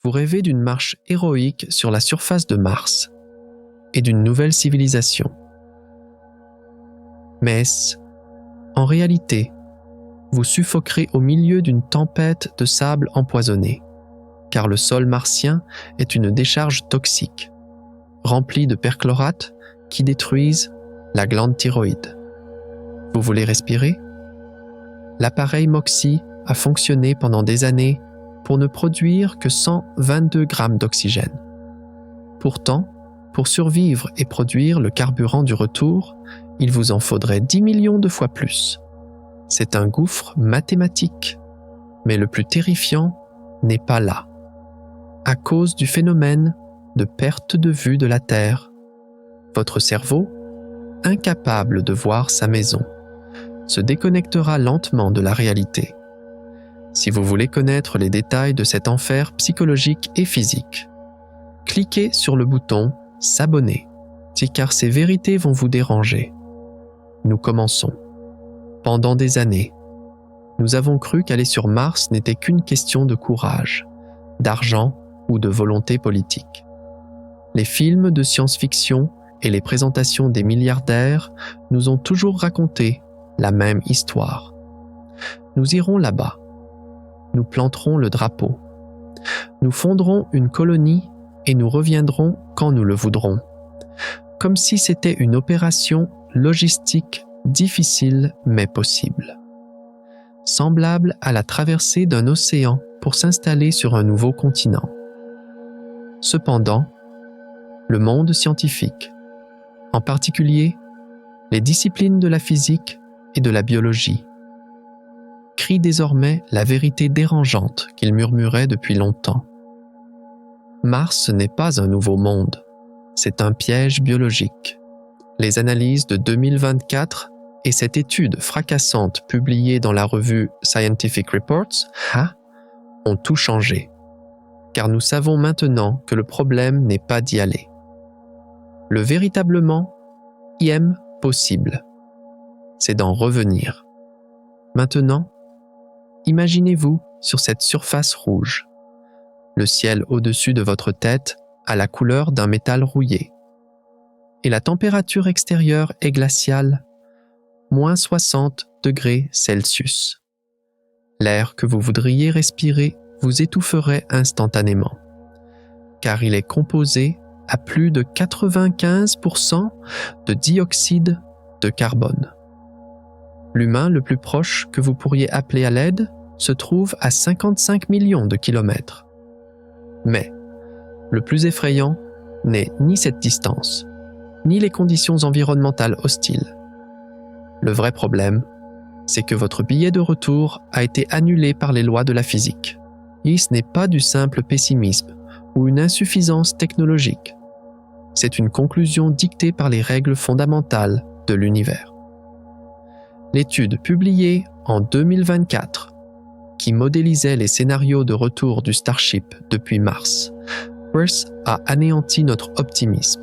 Vous rêvez d'une marche héroïque sur la surface de Mars et d'une nouvelle civilisation. Mais en réalité, vous suffoquerez au milieu d'une tempête de sable empoisonné, car le sol martien est une décharge toxique, remplie de perchlorates qui détruisent la glande thyroïde. Vous voulez respirer? L'appareil MOXIE a fonctionné pendant des années pour ne produire que 122 grammes d'oxygène. Pourtant, pour survivre et produire le carburant du retour, il vous en faudrait 10 millions de fois plus. C'est un gouffre mathématique, mais le plus terrifiant n'est pas là. À cause du phénomène de perte de vue de la Terre, votre cerveau, incapable de voir sa maison, se déconnectera lentement de la réalité. Si vous voulez connaître les détails de cet enfer psychologique et physique, cliquez sur le bouton « S'abonner » car ces vérités vont vous déranger. Nous commençons. Pendant des années, nous avons cru qu'aller sur Mars n'était qu'une question de courage, d'argent ou de volonté politique. Les films de science-fiction et les présentations des milliardaires nous ont toujours raconté la même histoire. Nous irons là-bas. Nous planterons le drapeau. Nous fonderons une colonie et nous reviendrons quand nous le voudrons. Comme si c'était une opération logistique difficile mais possible. Semblable à la traversée d'un océan pour s'installer sur un nouveau continent. Cependant, le monde scientifique, en particulier les disciplines de la physique et de la biologie, crie désormais la vérité dérangeante qu'il murmurait depuis longtemps. Mars n'est pas un nouveau monde, c'est un piège biologique. Les analyses de 2024 et cette étude fracassante publiée dans la revue Scientific Reports ont tout changé, car nous savons maintenant que le problème n'est pas d'y aller. Le véritablement possible, c'est d'en revenir. Maintenant, imaginez-vous sur cette surface rouge. Le ciel au-dessus de votre tête a la couleur d'un métal rouillé. Et la température extérieure est glaciale, moins 60 degrés Celsius. L'air que vous voudriez respirer vous étoufferait instantanément, car il est composé à plus de 95% de dioxyde de carbone. L'humain le plus proche que vous pourriez appeler à l'aide se trouve à 55 millions de kilomètres. Mais le plus effrayant n'est ni cette distance, ni les conditions environnementales hostiles. Le vrai problème, c'est que votre billet de retour a été annulé par les lois de la physique. Et ce n'est pas du simple pessimisme ou une insuffisance technologique. C'est une conclusion dictée par les règles fondamentales de l'univers. L'étude publiée en 2024, qui modélisait les scénarios de retour du Starship depuis Mars, a anéanti notre optimisme.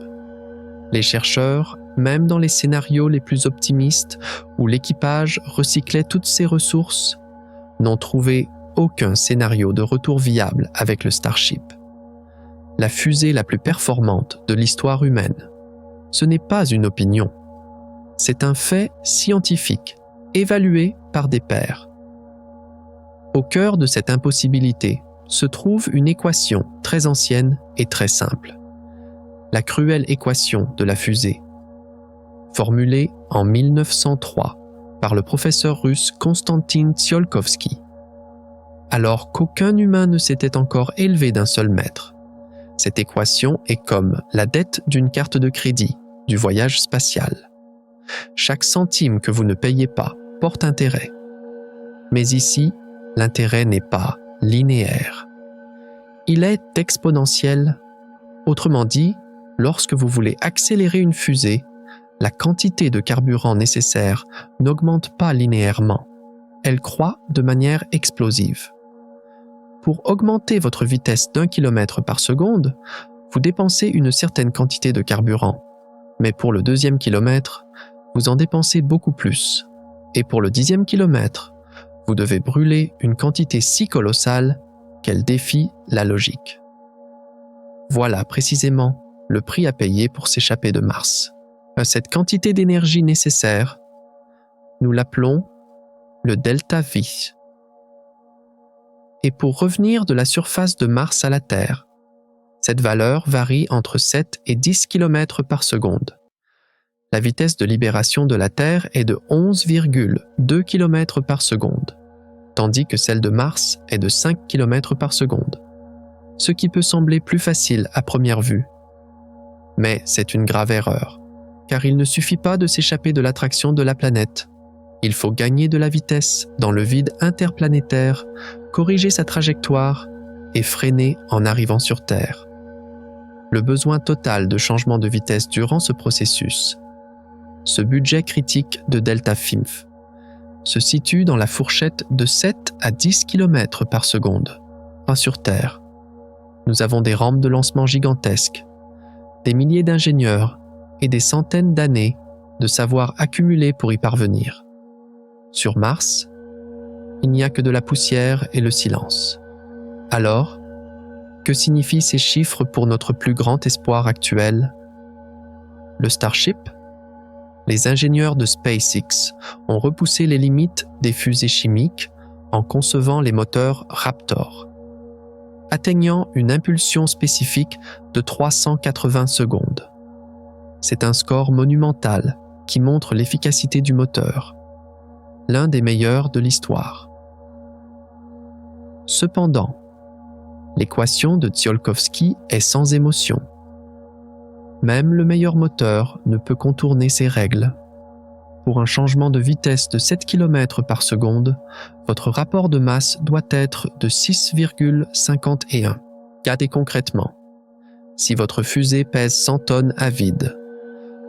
Les chercheurs, même dans les scénarios les plus optimistes où l'équipage recyclait toutes ses ressources, n'ont trouvé aucun scénario de retour viable avec le Starship. La fusée la plus performante de l'histoire humaine. Ce n'est pas une opinion. C'est un fait scientifique, évalué par des pairs. Au cœur de cette impossibilité se trouve une équation très ancienne et très simple. La cruelle équation de la fusée, formulée en 1903 par le professeur russe Konstantin Tsiolkovsky, alors qu'aucun humain ne s'était encore élevé d'un seul mètre. Cette équation est comme la dette d'une carte de crédit du voyage spatial. Chaque centime que vous ne payez pas porte intérêt. Mais ici, l'intérêt n'est pas linéaire. Il est exponentiel. Autrement dit, lorsque vous voulez accélérer une fusée, la quantité de carburant nécessaire n'augmente pas linéairement. Elle croît de manière explosive. Pour augmenter votre vitesse d'1 km par seconde, vous dépensez une certaine quantité de carburant. Mais pour le 2e kilomètre, vous en dépensez beaucoup plus. Et pour le 10e kilomètre, vous devez brûler une quantité si colossale qu'elle défie la logique. Voilà précisément le prix à payer pour s'échapper de Mars. Cette quantité d'énergie nécessaire, nous l'appelons le delta V. Et pour revenir de la surface de Mars à la Terre, cette valeur varie entre 7 et 10 km par seconde. La vitesse de libération de la Terre est de 11,2 km par seconde, tandis que celle de Mars est de 5 km par seconde, ce qui peut sembler plus facile à première vue. Mais c'est une grave erreur, car il ne suffit pas de s'échapper de l'attraction de la planète. Il faut gagner de la vitesse dans le vide interplanétaire, corriger sa trajectoire et freiner en arrivant sur Terre. Le besoin total de changement de vitesse durant ce processus, ce budget critique de delta FIMF, se situe dans la fourchette de 7 à 10 km par seconde. Pas sur Terre. Nous avons des rampes de lancement gigantesques, des milliers d'ingénieurs et des centaines d'années de savoir accumulé pour y parvenir. Sur Mars, il n'y a que de la poussière et le silence. Alors, que signifient ces chiffres pour notre plus grand espoir actuel? Le Starship? Les ingénieurs de SpaceX ont repoussé les limites des fusées chimiques en concevant les moteurs Raptor, atteignant une impulsion spécifique de 380 secondes. C'est un score monumental qui montre l'efficacité du moteur, l'un des meilleurs de l'histoire. Cependant, l'équation de Tsiolkovsky est sans émotion. Même le meilleur moteur ne peut contourner ces règles. Pour un changement de vitesse de 7 km par seconde, votre rapport de masse doit être de 6,51. Regardez concrètement. Si votre fusée pèse 100 tonnes à vide,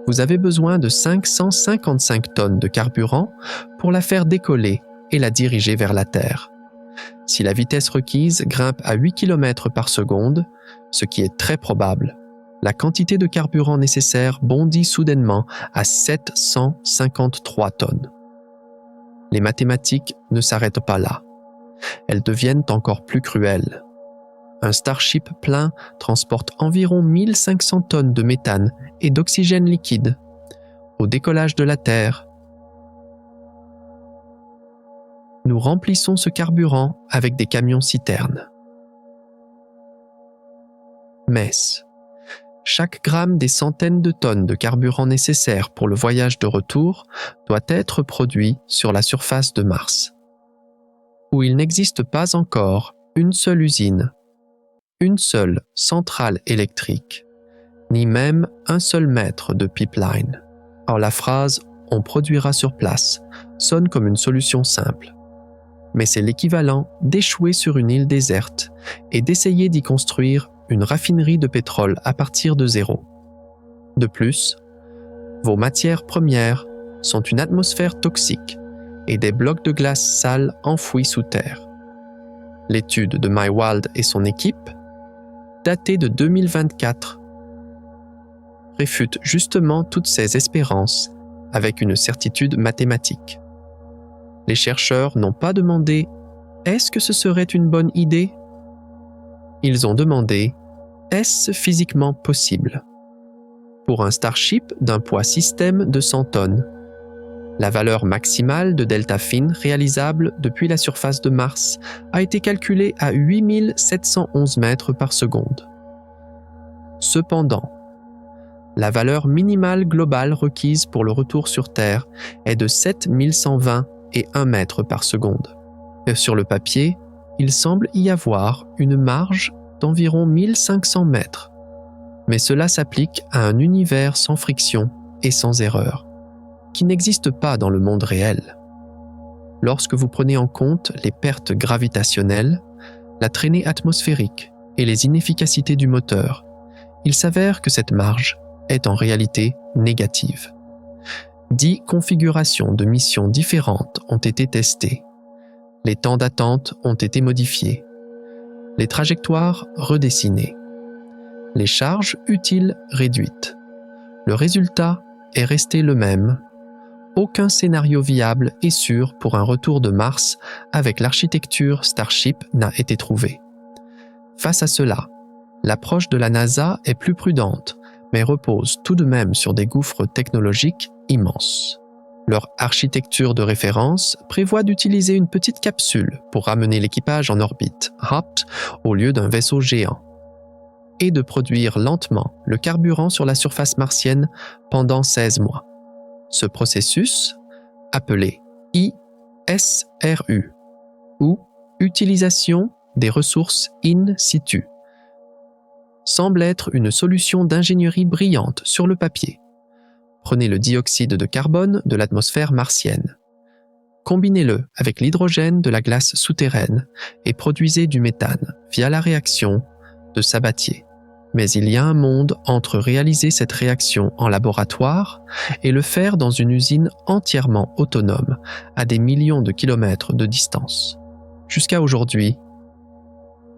vous avez besoin de 555 tonnes de carburant pour la faire décoller et la diriger vers la Terre. Si la vitesse requise grimpe à 8 km par seconde, ce qui est très probable, la quantité de carburant nécessaire bondit soudainement à 753 tonnes. Les mathématiques ne s'arrêtent pas là. Elles deviennent encore plus cruelles. Un Starship plein transporte environ 1500 tonnes de méthane et d'oxygène liquide. Au décollage de la Terre, nous remplissons ce carburant avec des camions-citernes. MES. Chaque gramme des centaines de tonnes de carburant nécessaires pour le voyage de retour doit être produit sur la surface de Mars, où il n'existe pas encore une seule usine, une seule centrale électrique, ni même un seul mètre de pipeline. Alors la phrase « on produira sur place » sonne comme une solution simple, mais c'est l'équivalent d'échouer sur une île déserte et d'essayer d'y construire une raffinerie de pétrole à partir de zéro. De plus, vos matières premières sont une atmosphère toxique et des blocs de glace sales enfouis sous terre. L'étude de Mywald et son équipe, datée de 2024, réfute justement toutes ces espérances avec une certitude mathématique. Les chercheurs n'ont pas demandé « est-ce que ce serait une bonne idée ?» Ils ont demandé « est-ce physiquement possible ?» Pour un Starship d'un poids système de 100 tonnes, la valeur maximale de delta FIN réalisable depuis la surface de Mars a été calculée à 8711 mètres par seconde. Cependant, la valeur minimale globale requise pour le retour sur Terre est de 7120 et 1 mètre par seconde. Sur le papier, il semble y avoir une marge d'environ 1500 mètres. Mais cela s'applique à un univers sans friction et sans erreur, qui n'existe pas dans le monde réel. Lorsque vous prenez en compte les pertes gravitationnelles, la traînée atmosphérique et les inefficacités du moteur, il s'avère que cette marge est en réalité négative. 10 configurations de missions différentes ont été testées. Les temps d'attente ont été modifiés. Les trajectoires redessinées. Les charges utiles réduites. Le résultat est resté le même. Aucun scénario viable et sûr pour un retour de Mars avec l'architecture Starship n'a été trouvé. Face à cela, l'approche de la NASA est plus prudente, mais repose tout de même sur des gouffres technologiques immenses. Leur architecture de référence prévoit d'utiliser une petite capsule pour ramener l'équipage en orbite, HOT, au lieu d'un vaisseau géant, et de produire lentement le carburant sur la surface martienne pendant 16 mois. Ce processus, appelé ISRU, ou utilisation des ressources in situ, semble être une solution d'ingénierie brillante sur le papier. Prenez le dioxyde de carbone de l'atmosphère martienne. Combinez-le avec l'hydrogène de la glace souterraine et produisez du méthane via la réaction de Sabatier. Mais il y a un monde entre réaliser cette réaction en laboratoire et le faire dans une usine entièrement autonome à des millions de kilomètres de distance. Jusqu'à aujourd'hui,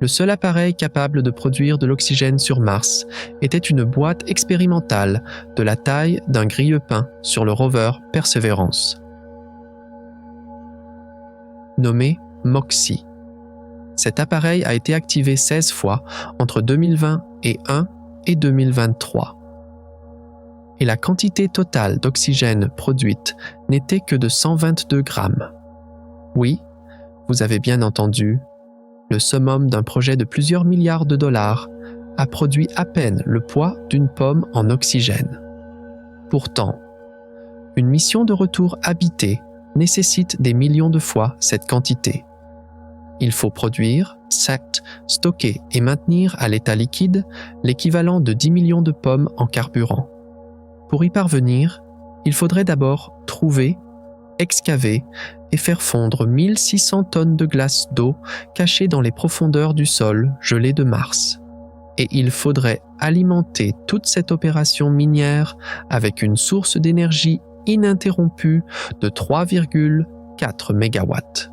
le seul appareil capable de produire de l'oxygène sur Mars était une boîte expérimentale de la taille d'un grille-pain sur le rover Perseverance, nommé MOXIE. Cet appareil a été activé 16 fois entre 2020 et 2023. Et la quantité totale d'oxygène produite n'était que de 122 grammes. Oui, vous avez bien entendu, le summum d'un projet de plusieurs milliards de dollars a produit à peine le poids d'une pomme en oxygène. Pourtant, une mission de retour habitée nécessite des millions de fois cette quantité. Il faut produire, stocker et maintenir à l'état liquide l'équivalent de 10 millions de pommes en carburant. Pour y parvenir, il faudrait d'abord trouver, excaver et faire fondre 1600 tonnes de glace d'eau cachées dans les profondeurs du sol gelé de Mars. Et il faudrait alimenter toute cette opération minière avec une source d'énergie ininterrompue de 3,4 mégawatts.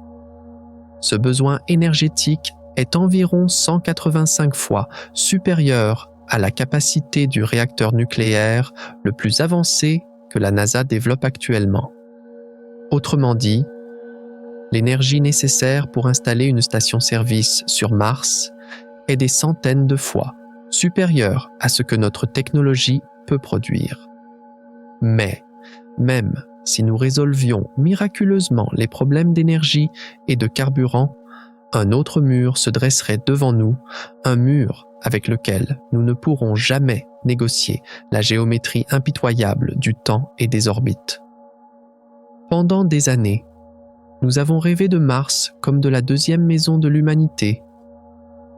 Ce besoin énergétique est environ 185 fois supérieur à la capacité du réacteur nucléaire le plus avancé que la NASA développe actuellement. Autrement dit, l'énergie nécessaire pour installer une station-service sur Mars est des centaines de fois supérieure à ce que notre technologie peut produire. Mais, même si nous résolvions miraculeusement les problèmes d'énergie et de carburant, un autre mur se dresserait devant nous, un mur avec lequel nous ne pourrons jamais négocier la géométrie impitoyable du temps et des orbites. Pendant des années, nous avons rêvé de Mars comme de la deuxième maison de l'humanité,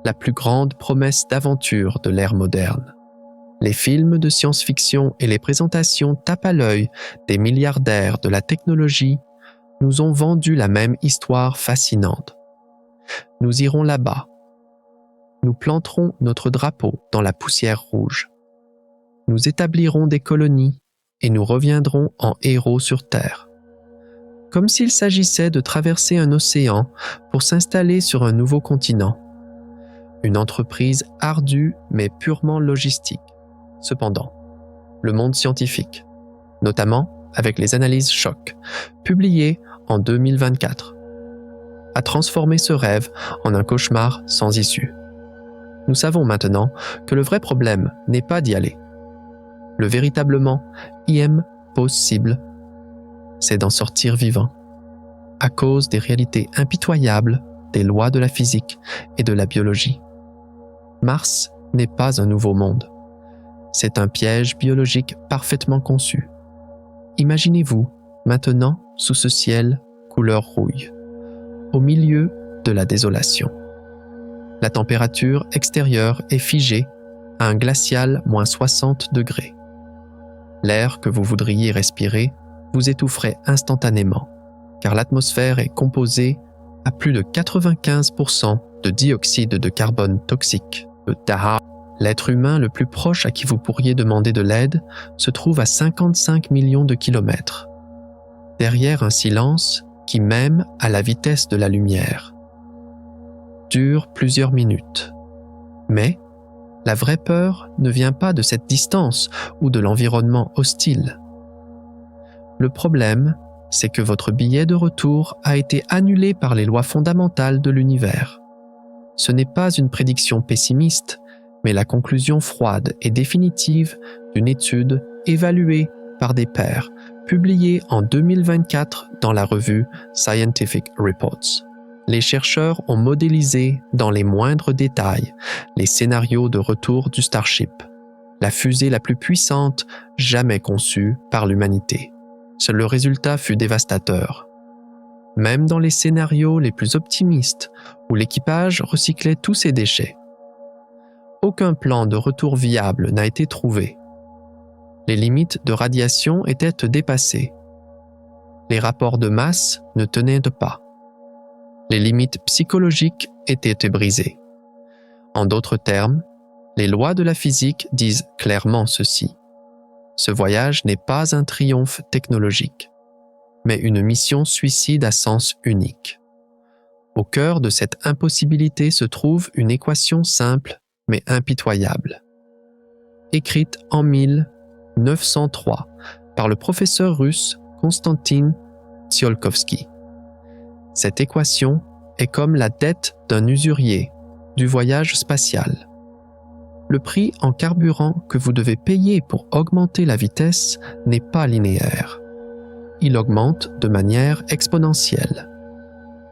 la plus grande promesse d'aventure de l'ère moderne. Les films de science-fiction et les présentations tape à l'œil des milliardaires de la technologie nous ont vendu la même histoire fascinante. Nous irons là-bas. Nous planterons notre drapeau dans la poussière rouge. Nous établirons des colonies et nous reviendrons en héros sur Terre. Comme s'il s'agissait de traverser un océan pour s'installer sur un nouveau continent. Une entreprise ardue mais purement logistique. Cependant, le monde scientifique, notamment avec les analyses choc, publiées en 2024, a transformé ce rêve en un cauchemar sans issue. Nous savons maintenant que le vrai problème n'est pas d'y aller. Le véritablement impossible, c'est d'en sortir vivant, à cause des réalités impitoyables des lois de la physique et de la biologie. Mars n'est pas un nouveau monde. C'est un piège biologique parfaitement conçu. Imaginez-vous maintenant sous ce ciel couleur rouille, au milieu de la désolation. La température extérieure est figée à un glacial moins 60 degrés. L'air que vous voudriez respirer vous étoufferait instantanément, car l'atmosphère est composée à plus de 95% de dioxyde de carbone toxique, le Taha. L'être humain le plus proche à qui vous pourriez demander de l'aide se trouve à 55 millions de kilomètres, derrière un silence qui, même à la vitesse de la lumière, dure plusieurs minutes. Mais la vraie peur ne vient pas de cette distance ou de l'environnement hostile. Le problème, c'est que votre billet de retour a été annulé par les lois fondamentales de l'univers. Ce n'est pas une prédiction pessimiste, mais la conclusion froide et définitive d'une étude évaluée par des pairs, publiée en 2024 dans la revue Scientific Reports. Les chercheurs ont modélisé dans les moindres détails les scénarios de retour du Starship, la fusée la plus puissante jamais conçue par l'humanité. Le résultat fut dévastateur. Même dans les scénarios les plus optimistes, où l'équipage recyclait tous ses déchets, aucun plan de retour viable n'a été trouvé. Les limites de radiation étaient dépassées. Les rapports de masse ne tenaient pas. Les limites psychologiques étaient brisées. En d'autres termes, les lois de la physique disent clairement ceci. Ce voyage n'est pas un triomphe technologique, mais une mission suicide à sens unique. Au cœur de cette impossibilité se trouve une équation simple mais impitoyable. Écrite en 1903 par le professeur russe Konstantin Tsiolkovsky. Cette équation est comme la dette d'un usurier du voyage spatial. Le prix en carburant que vous devez payer pour augmenter la vitesse n'est pas linéaire. Il augmente de manière exponentielle,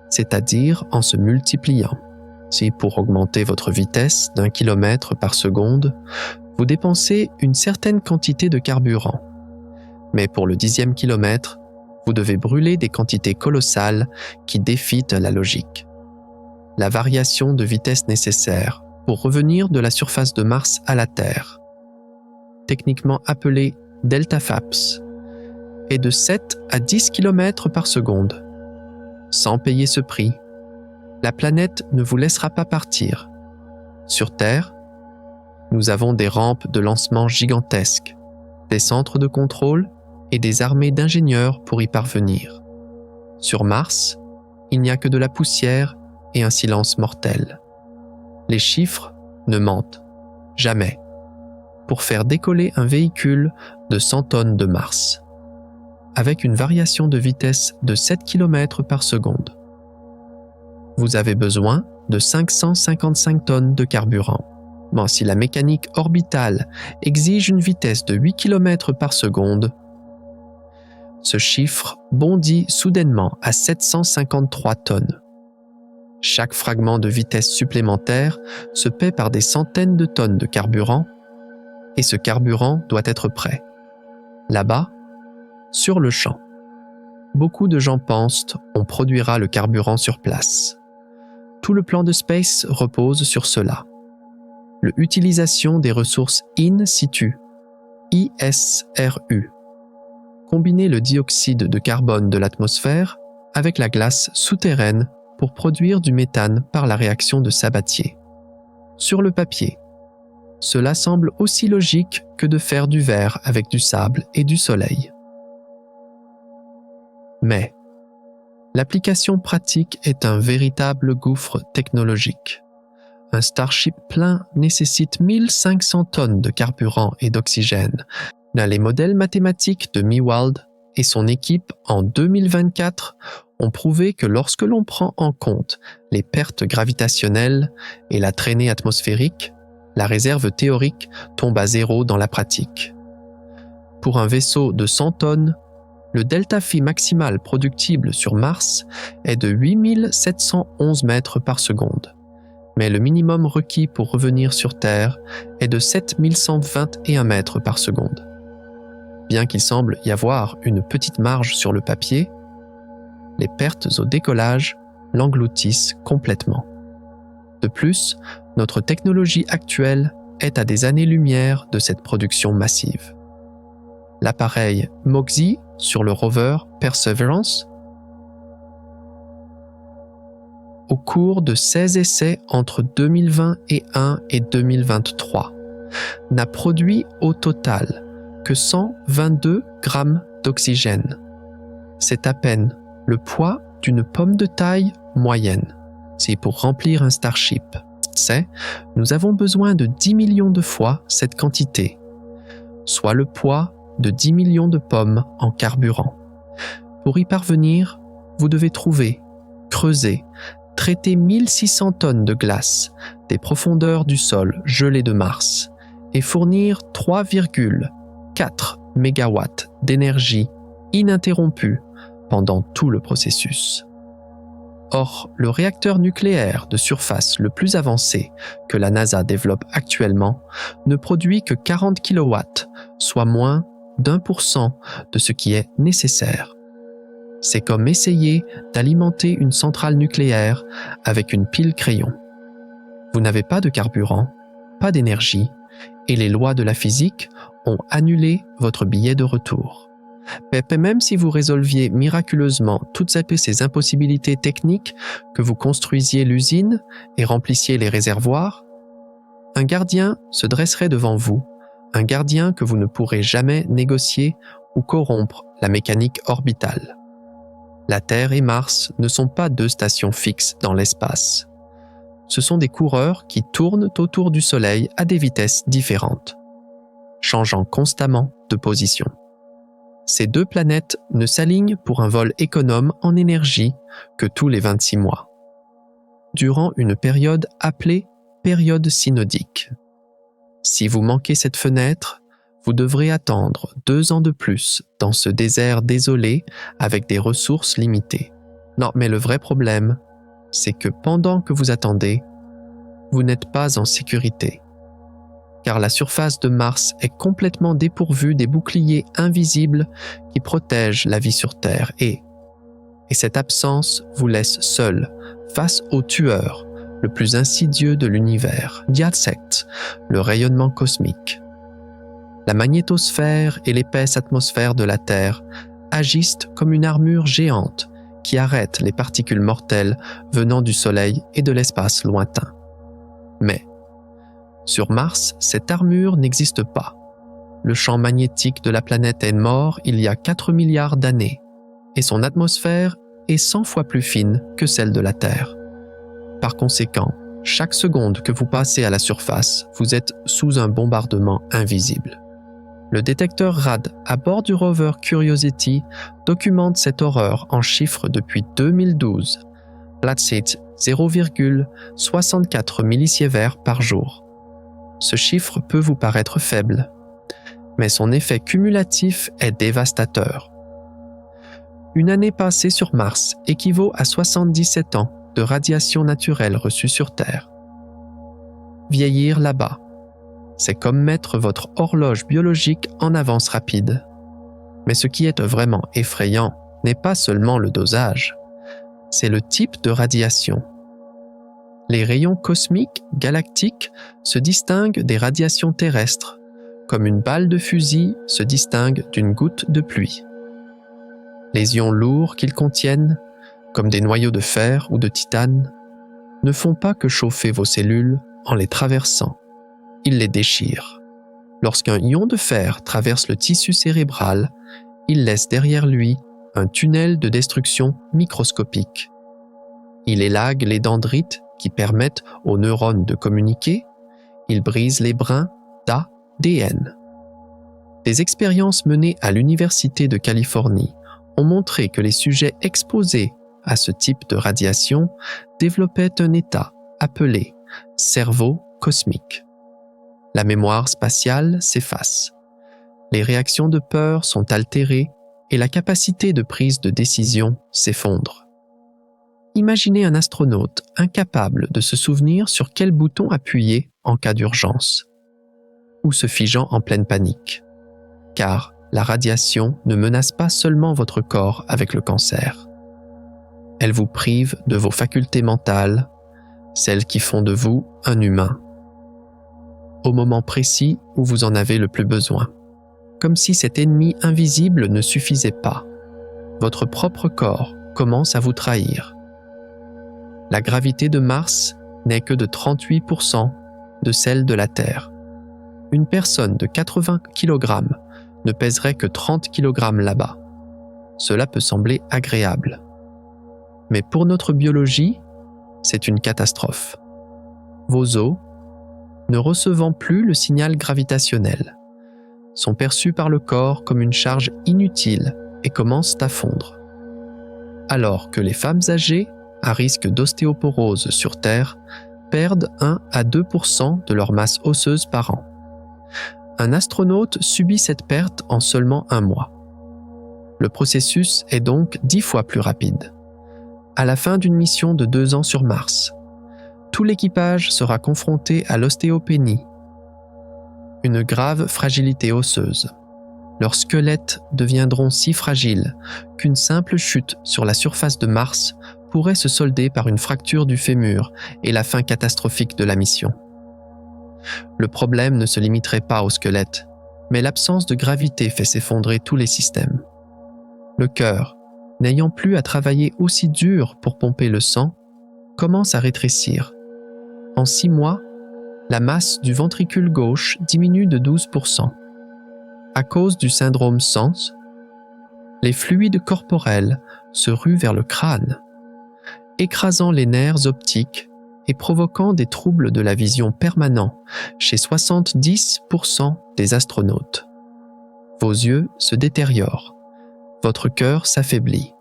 c'est-à-dire en se multipliant. Si pour augmenter votre vitesse d'1 km par seconde, vous dépensez une certaine quantité de carburant, mais pour le 10e kilomètre, vous devez brûler des quantités colossales qui défient la logique. La variation de vitesse nécessaire pour revenir de la surface de Mars à la Terre, techniquement appelée delta-flaps, est de 7 à 10 km par seconde. Sans payer ce prix, la planète ne vous laissera pas partir. Sur Terre, nous avons des rampes de lancement gigantesques, des centres de contrôle et des armées d'ingénieurs pour y parvenir. Sur Mars, il n'y a que de la poussière et un silence mortel. Les chiffres ne mentent jamais pour faire décoller un véhicule de 100 tonnes de Mars, avec une variation de vitesse de 7 km par seconde. Vous avez besoin de 555 tonnes de carburant. Bon, si la mécanique orbitale exige une vitesse de 8 km par seconde, ce chiffre bondit soudainement à 753 tonnes. Chaque fragment de vitesse supplémentaire se paie par des centaines de tonnes de carburant, et ce carburant doit être prêt. Là-bas, sur le champ, beaucoup de gens pensent on produira le carburant sur place. Tout le plan de Space repose sur cela. L'utilisation des ressources in situ, ISRU. Combiner le dioxyde de carbone de l'atmosphère avec la glace souterraine pour produire du méthane par la réaction de Sabatier. Sur le papier, cela semble aussi logique que de faire du verre avec du sable et du soleil. Mais l'application pratique est un véritable gouffre technologique. Un Starship plein nécessite 1500 tonnes de carburant et d'oxygène. Les modèles mathématiques de Mewald et son équipe en 2024 ont prouvé que lorsque l'on prend en compte les pertes gravitationnelles et la traînée atmosphérique, la réserve théorique tombe à zéro dans la pratique. Pour un vaisseau de 100 tonnes, le delta-phi maximal productible sur Mars est de 8711 mètres par seconde, mais le minimum requis pour revenir sur Terre est de 7121 mètres par seconde. Bien qu'il semble y avoir une petite marge sur le papier, les pertes au décollage l'engloutissent complètement. De plus, notre technologie actuelle est à des années-lumière de cette production massive. L'appareil MOXIE sur le rover Perseverance, au cours de 16 essais entre 2021 et 2023, n'a produit au total que 122 grammes d'oxygène. C'est à peine le poids d'une pomme de taille moyenne. C'est pour remplir un Starship. Nous avons besoin de 10 millions de fois cette quantité, soit le poids de 10 millions de pommes en carburant. Pour y parvenir, vous devez trouver, creuser, traiter 1600 tonnes de glace des profondeurs du sol gelé de Mars et fournir 3,4 mégawatts d'énergie ininterrompue pendant tout le processus. Or, le réacteur nucléaire de surface le plus avancé que la NASA développe actuellement ne produit que 40 kW, soit moins d'1% de ce qui est nécessaire. C'est comme essayer d'alimenter une centrale nucléaire avec une pile crayon. Vous n'avez pas de carburant, pas d'énergie, et les lois de la physique ont annulé votre billet de retour. Même si vous résolviez miraculeusement toutes ces impossibilités techniques, que vous construisiez l'usine et remplissiez les réservoirs, un gardien se dresserait devant vous, un gardien que vous ne pourrez jamais négocier ou corrompre la mécanique orbitale. La Terre et Mars ne sont pas deux stations fixes dans l'espace. Ce sont des coureurs qui tournent autour du Soleil à des vitesses différentes, changeant constamment de position. Ces deux planètes ne s'alignent pour un vol économe en énergie que tous les 26 mois, durant une période appelée période synodique. Si vous manquez cette fenêtre, vous devrez attendre 2 ans de plus dans ce désert désolé avec des ressources limitées. Non, mais le vrai problème, c'est que pendant que vous attendez, vous n'êtes pas en sécurité. Car la surface de Mars est complètement dépourvue des boucliers invisibles qui protègent la vie sur Terre et cette absence vous laisse seul face au tueur le plus insidieux de l'univers, Diatsect, le rayonnement cosmique. La magnétosphère et l'épaisse atmosphère de la Terre agissent comme une armure géante qui arrête les particules mortelles venant du Soleil et de l'espace lointain. Mais sur Mars, cette armure n'existe pas. Le champ magnétique de la planète est mort il y a 4 milliards d'années et son atmosphère est 100 fois plus fine que celle de la Terre. Par conséquent, chaque seconde que vous passez à la surface, vous êtes sous un bombardement invisible. Le détecteur RAD à bord du rover Curiosity documente cette horreur en chiffres depuis 2012. Flatsheet 0,64 millisieverts par jour. Ce chiffre peut vous paraître faible, mais son effet cumulatif est dévastateur. Une année passée sur Mars équivaut à 77 ans de radiation naturelle reçue sur Terre. Vieillir là-bas, c'est comme mettre votre horloge biologique en avance rapide. Mais ce qui est vraiment effrayant n'est pas seulement le dosage, c'est le type de radiation. Les rayons cosmiques galactiques se distinguent des radiations terrestres, comme une balle de fusil se distingue d'une goutte de pluie. Les ions lourds qu'ils contiennent, comme des noyaux de fer ou de titane, ne font pas que chauffer vos cellules en les traversant. Ils les déchirent. Lorsqu'un ion de fer traverse le tissu cérébral, il laisse derrière lui un tunnel de destruction microscopique. Il élague les dendrites qui permettent aux neurones de communiquer, il brise les brins d'ADN. Des expériences menées à l'Université de Californie ont montré que les sujets exposés à ce type de radiation développaient un état appelé cerveau cosmique. La mémoire spatiale s'efface. Les réactions de peur sont altérées et la capacité de prise de décision s'effondre. Imaginez un astronaute incapable de se souvenir sur quel bouton appuyer en cas d'urgence, ou se figeant en pleine panique, car la radiation ne menace pas seulement votre corps avec le cancer. Elle vous prive de vos facultés mentales, celles qui font de vous un humain, au moment précis où vous en avez le plus besoin. Comme si cet ennemi invisible ne suffisait pas, votre propre corps commence à vous trahir. La gravité de Mars n'est que de 38% de celle de la Terre. Une personne de 80 kg ne pèserait que 30 kg là-bas. Cela peut sembler agréable. Mais pour notre biologie, c'est une catastrophe. Vos os, ne recevant plus le signal gravitationnel, sont perçus par le corps comme une charge inutile et commencent à fondre. Alors que les femmes âgées à risque d'ostéoporose sur Terre perdent 1 à 2% de leur masse osseuse par an. Un astronaute subit cette perte en seulement 1 mois. Le processus est donc 10 fois plus rapide. À la fin d'une mission de 2 ans sur Mars, tout l'équipage sera confronté à l'ostéopénie, une grave fragilité osseuse. Leurs squelettes deviendront si fragiles qu'une simple chute sur la surface de Mars pourrait se solder par une fracture du fémur et la fin catastrophique de la mission. Le problème ne se limiterait pas au squelette, mais l'absence de gravité fait s'effondrer tous les systèmes. Le cœur, n'ayant plus à travailler aussi dur pour pomper le sang, commence à rétrécir. En 6 mois, la masse du ventricule gauche diminue de 12%. À cause du syndrome SANS, les fluides corporels se ruent vers le crâne, écrasant les nerfs optiques et provoquant des troubles de la vision permanents chez 70% des astronautes. Vos yeux se détériorent, votre cœur s'affaiblit,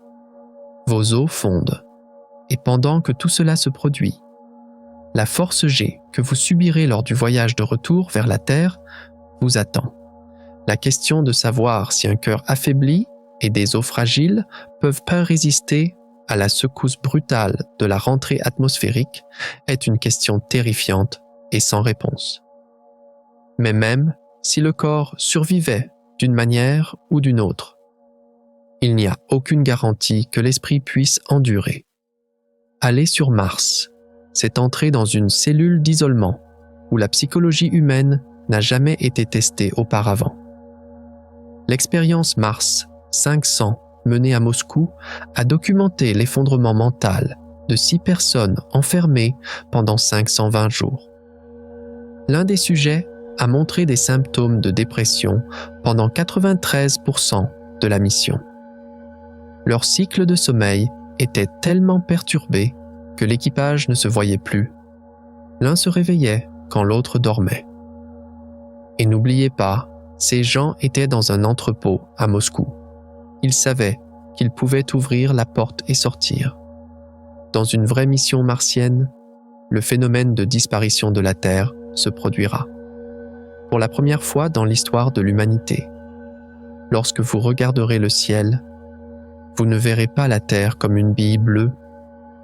vos os fondent, et pendant que tout cela se produit, la force G que vous subirez lors du voyage de retour vers la Terre vous attend. La question de savoir si un cœur affaibli et des os fragiles peuvent pas résister à la secousse brutale de la rentrée atmosphérique est une question terrifiante et sans réponse. Mais même si le corps survivait d'une manière ou d'une autre, il n'y a aucune garantie que l'esprit puisse endurer. Aller sur Mars, c'est entrer dans une cellule d'isolement où la psychologie humaine n'a jamais été testée auparavant. L'expérience Mars 500 menée à Moscou a documenté l'effondrement mental de 6 personnes enfermées pendant 520 jours. L'un des sujets a montré des symptômes de dépression pendant 93% de la mission. Leur cycle de sommeil était tellement perturbé que l'équipage ne se voyait plus. L'un se réveillait quand l'autre dormait. Et n'oubliez pas, ces gens étaient dans un entrepôt à Moscou. Ils savaient qu'ils pouvaient ouvrir la porte et sortir. Dans une vraie mission martienne, le phénomène de disparition de la Terre se produira. Pour la première fois dans l'histoire de l'humanité, lorsque vous regarderez le ciel, vous ne verrez pas la Terre comme une bille bleue,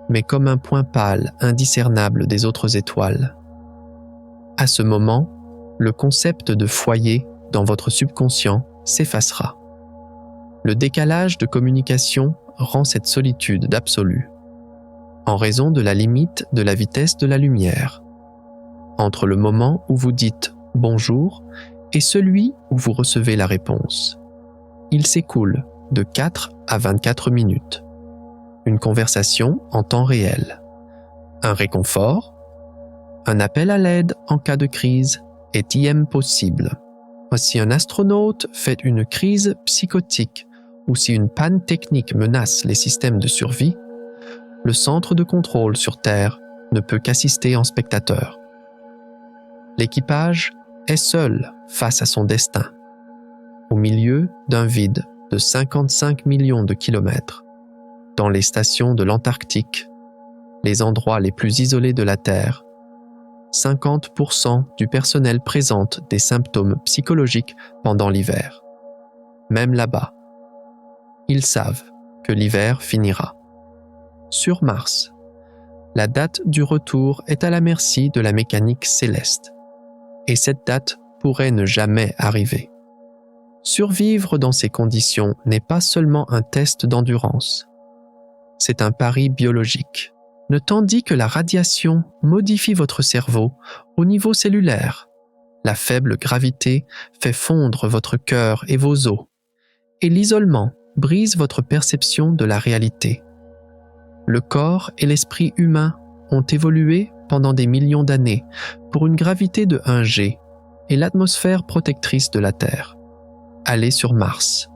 mais comme un point pâle indiscernable des autres étoiles. À ce moment, le concept de foyer dans votre subconscient s'effacera. Le décalage de communication rend cette solitude d'absolu, en raison de la limite de la vitesse de la lumière, entre le moment où vous dites « bonjour » et celui où vous recevez la réponse. Il s'écoule de 4 à 24 minutes. Une conversation en temps réel. Un réconfort, un appel à l'aide en cas de crise est impossible. Si un astronaute fait une crise psychotique ou si une panne technique menace les systèmes de survie, le centre de contrôle sur Terre ne peut qu'assister en spectateur. L'équipage est seul face à son destin, au milieu d'un vide de 55 millions de kilomètres, dans les stations de l'Antarctique, les endroits les plus isolés de la Terre. 50% du personnel présente des symptômes psychologiques pendant l'hiver. Même là-bas, ils savent que l'hiver finira. Sur Mars, la date du retour est à la merci de la mécanique céleste, et cette date pourrait ne jamais arriver. Survivre dans ces conditions n'est pas seulement un test d'endurance, c'est un pari biologique. Tandis que la radiation modifie votre cerveau au niveau cellulaire, la faible gravité fait fondre votre cœur et vos os, et l'isolement brise votre perception de la réalité. Le corps et l'esprit humain ont évolué pendant des millions d'années pour une gravité de 1 G et l'atmosphère protectrice de la Terre. Aller sur Mars,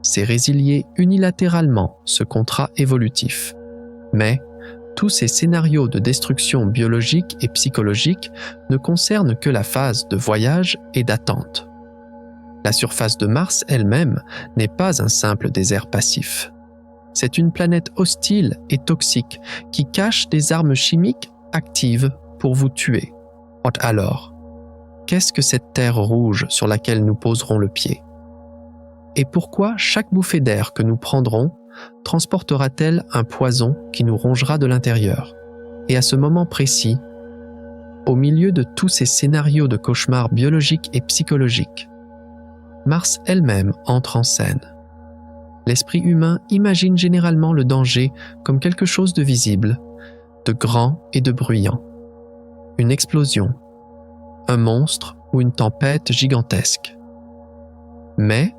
c'est résilier unilatéralement ce contrat évolutif. Mais tous ces scénarios de destruction biologique et psychologique ne concernent que la phase de voyage et d'attente. La surface de Mars elle-même n'est pas un simple désert passif. C'est une planète hostile et toxique qui cache des armes chimiques actives pour vous tuer. Alors, qu'est-ce que cette terre rouge sur laquelle nous poserons le pied? Et pourquoi chaque bouffée d'air que nous prendrons transportera-t-elle un poison qui nous rongera de l'intérieur? Et à ce moment précis, au milieu de tous ces scénarios de cauchemars biologiques et psychologiques, Mars elle-même entre en scène. L'esprit humain imagine généralement le danger comme quelque chose de visible, de grand et de bruyant. Une explosion, un monstre ou une tempête gigantesque. Mais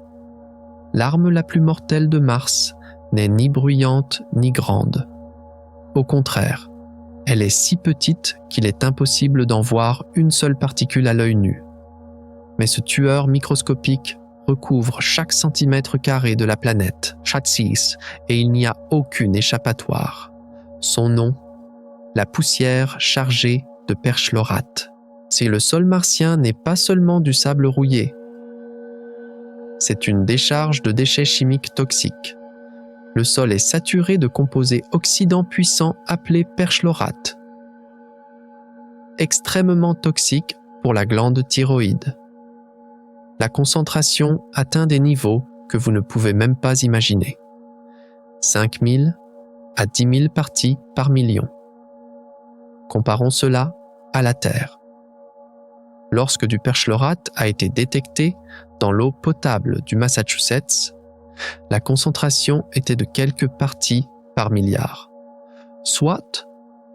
l'arme la plus mortelle de Mars n'est ni bruyante ni grande. Au contraire, elle est si petite qu'il est impossible d'en voir une seule particule à l'œil nu. Mais ce tueur microscopique recouvre chaque centimètre carré de la planète, Chatsis, et il n'y a aucune échappatoire. Son nom, la poussière chargée de perchlorate. Si le sol martien n'est pas seulement du sable rouillé, c'est une décharge de déchets chimiques toxiques. Le sol est saturé de composés oxydants puissants appelés perchlorate, extrêmement toxiques pour la glande thyroïde. La concentration atteint des niveaux que vous ne pouvez même pas imaginer. 5000 à 10 000 parties par million. Comparons cela à la Terre. Lorsque du perchlorate a été détecté dans l'eau potable du Massachusetts, la concentration était de quelques parties par milliard, soit